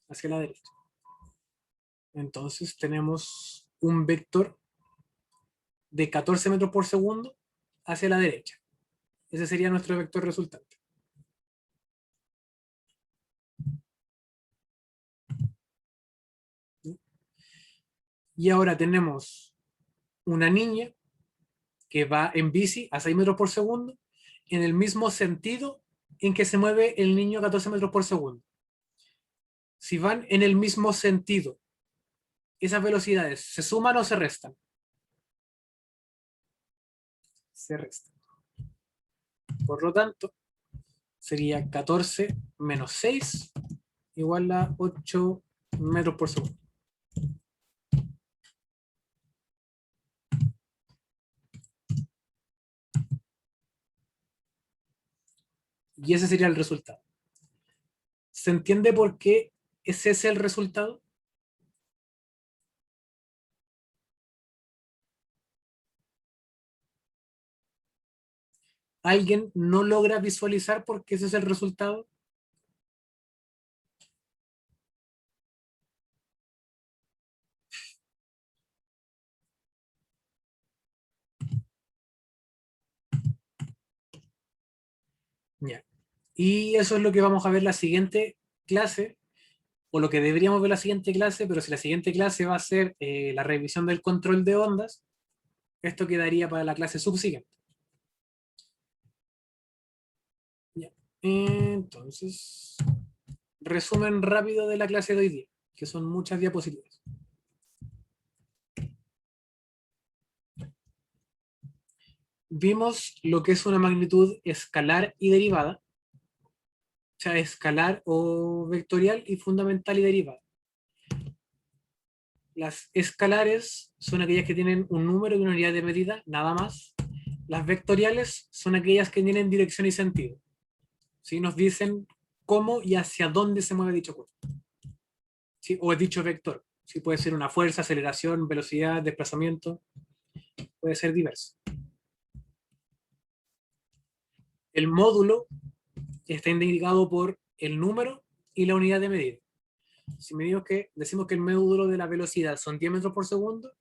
Hacia la derecha. Entonces tenemos un vector de 14 metros por segundo hacia la derecha. Ese sería nuestro vector resultante. Y ahora tenemos una niña que va en bici a 6 metros por segundo en el mismo sentido en que se mueve el niño a 14 metros por segundo. Si van en el mismo sentido, ¿esas velocidades se suman o se restan? Se restan. Por lo tanto, sería 14 menos 6 igual a 8 metros por segundo. Y ese sería el resultado. ¿Se entiende por qué ese es el resultado? ¿Alguien no logra visualizar por qué ese es el resultado? Ya. Y eso es lo que vamos a ver la siguiente clase, o lo que deberíamos ver la siguiente clase, pero si la siguiente clase va a ser la revisión del control de ondas, esto quedaría para la clase subsiguiente. Ya. Entonces, resumen rápido de la clase de hoy día, que son muchas diapositivas. Vimos lo que es una magnitud escalar y derivada, o sea, escalar o vectorial y fundamental y derivada. Las escalares son aquellas que tienen un número y una unidad de medida, nada más. Las vectoriales son aquellas que tienen dirección y sentido. ¿Sí? Nos dicen cómo y hacia dónde se mueve dicho cuerpo. ¿Sí? O dicho vector. ¿Sí? Puede ser una fuerza, aceleración, velocidad, desplazamiento. Puede ser diverso. El módulo está indicado por el número y la unidad de medida. Si decimos que el módulo de la velocidad son 10 metros por segundo,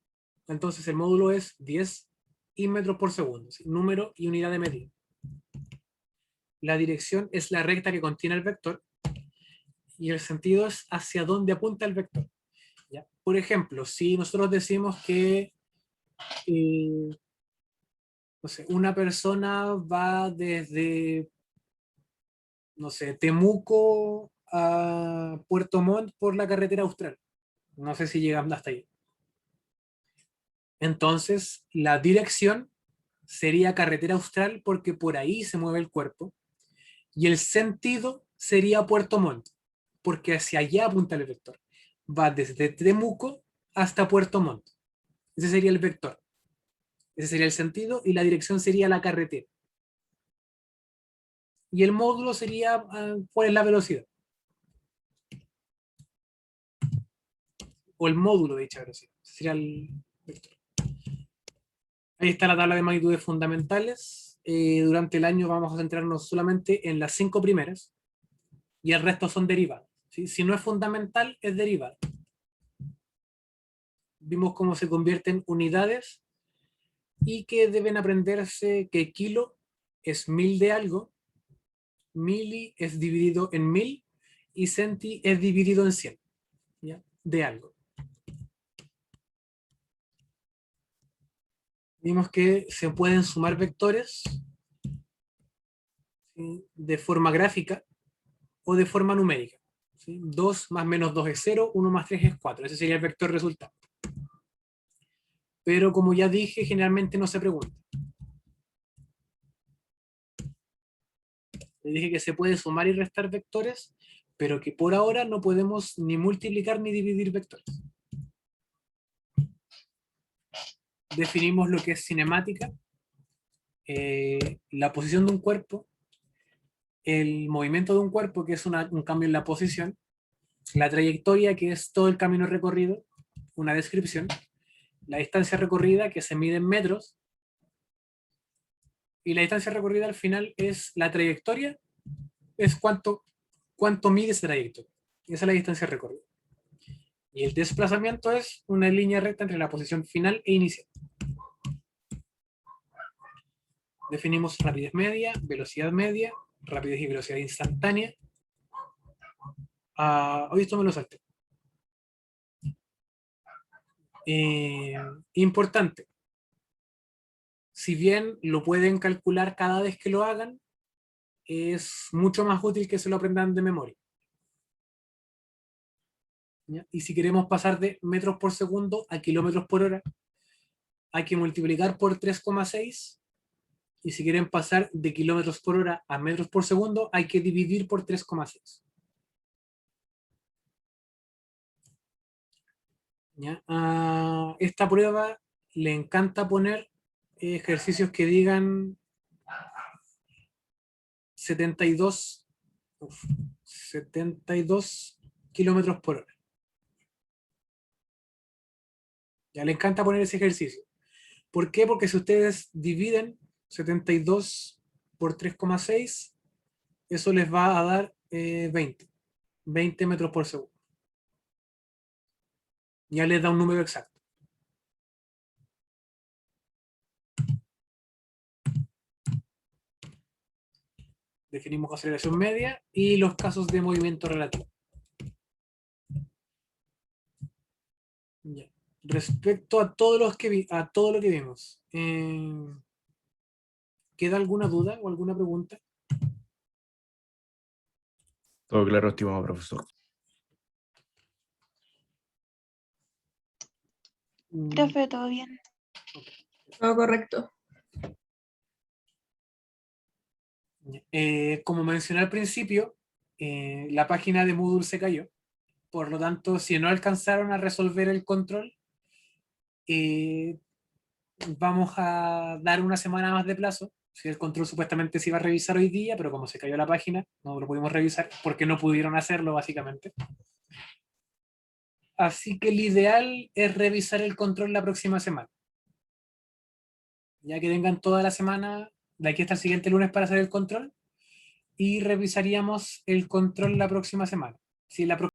entonces el módulo es 10 y metros por segundo, ¿sí? Número y unidad de medida. La dirección es la recta que contiene el vector y el sentido es hacia dónde apunta el vector. ¿Ya? Por ejemplo, si nosotros decimos que no sé, una persona va desde, no sé, Temuco a Puerto Montt por la carretera austral. No sé si llegamos hasta ahí. Entonces, la dirección sería carretera austral porque por ahí se mueve el cuerpo. Y el sentido sería Puerto Montt, porque hacia allá apunta el vector. Va desde Temuco hasta Puerto Montt. Ese sería el vector. Ese sería el sentido y la dirección sería la carretera. Y el módulo sería cuál es la velocidad. O el módulo de dicha velocidad. Ese sería el vector. Ahí está la tabla de magnitudes fundamentales. Durante el año vamos a centrarnos solamente en las 5 primeras y el resto son derivadas. ¿Sí? Si no es fundamental, es derivada. Vimos cómo se convierten unidades y que deben aprenderse que kilo es 1000 de algo, mili es dividido en 1000 y centi es dividido en 100, ¿ya? De algo. Vimos que se pueden sumar vectores, ¿sí? De forma gráfica o de forma numérica. ¿Sí? 2 más menos 2 es 0, 1 más 3 es 4. Ese sería el vector resultado. Pero como ya dije, generalmente no se pregunta. Le dije que se puede sumar y restar vectores, pero que por ahora no podemos ni multiplicar ni dividir vectores. Definimos lo que es cinemática, la posición de un cuerpo, el movimiento de un cuerpo, que es un cambio en la posición, la trayectoria, que es todo el camino recorrido, una descripción, la distancia recorrida, que se mide en metros, y la distancia recorrida al final es la trayectoria, es cuánto mide esa trayectoria. Esa es la distancia recorrida. Y el desplazamiento es una línea recta entre la posición final e inicial. Definimos rapidez media, rapidez y velocidad instantánea. Hoy esto me lo salté. Importante. Si bien lo pueden calcular cada vez que lo hagan, es mucho más útil que se lo aprendan de memoria. ¿Ya? Y si queremos pasar de metros por segundo a kilómetros por hora, hay que multiplicar por 3,6. Y si quieren pasar de kilómetros por hora a metros por segundo, hay que dividir por 3,6. ¿Ya? A esta prueba le encanta poner ejercicios que digan 72, 72 kilómetros por hora. Ya le encanta poner ese ejercicio. ¿Por qué? Porque si ustedes dividen 72 por 3,6, eso les va a dar 20 metros por segundo. Ya les da un número exacto. Definimos aceleración media y los casos de movimiento relativo. Ya. Respecto a todo lo que vimos, ¿queda alguna duda o alguna pregunta? Todo claro, estimado profesor. Profe, ¿todo bien? Todo correcto. Como mencioné al principio, la página de Moodle se cayó. Por lo tanto, si no alcanzaron a resolver el control, vamos a dar una semana más de plazo. Si el control supuestamente se iba a revisar hoy día, pero como se cayó la página, no lo pudimos revisar porque no pudieron hacerlo, básicamente. Así que el ideal es revisar el control la próxima semana. Ya que tengan toda la semana, de aquí hasta el siguiente lunes para hacer el control, y revisaríamos el control la próxima semana. Si la